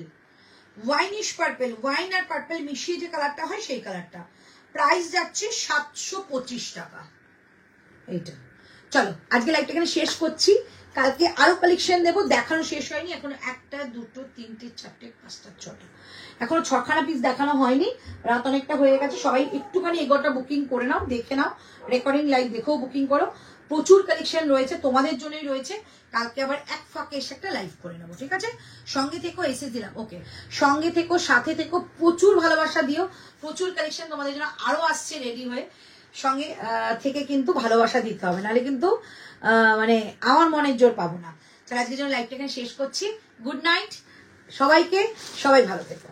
ওয়াইনিশ পার্পল, ওয়াইন আর পার্পল মিশিয়ে যে কালারটা হয় সেই কালারটা। প্রাইস যাচ্ছে 725 টাকা এইটা। চলো আজকে লাইভটা এখানে শেষ করছি, কালকে আরো কালেকশন দেবো, দেখানো শেষ হয়নি এখনো। 1টা 2টো 3টে 4টে 5টা 6টা, এখনো 6খানা পিস দেখানো হয়নি, রাত অনেকটা হয়ে গেছে। সবাই একটুখানি এগোটা বুকিং করে নাও, দেখে নাও, রেকর্ডিং লাইভ দেখেও বুকিং করো। প্রচুর কালেকশন রয়েছে, তোমাদের জন্যই রয়েছে। কালকে আবার এক ফাঁকে এসে একটা লাইভ করে নেবো, ঠিক আছে। সঙ্গে থেকো, এসে দিলাম, ওকে, সঙ্গে থেকো, সাথে থেকো, প্রচুর ভালোবাসা দিও। প্রচুর কালেকশন তোমাদের জন্য আরো আসছে রেডি হয়ে, সঙ্গে থেকে কিন্তু ভালোবাসা দিতে হবে, নাহলে কিন্তু মানে আমার মনের জোর পাবো না। তাহলে আজকের জন্য লাইভটা এখানে শেষ করছি। গুড নাইট সবাইকে, সবাই ভালো থেকো।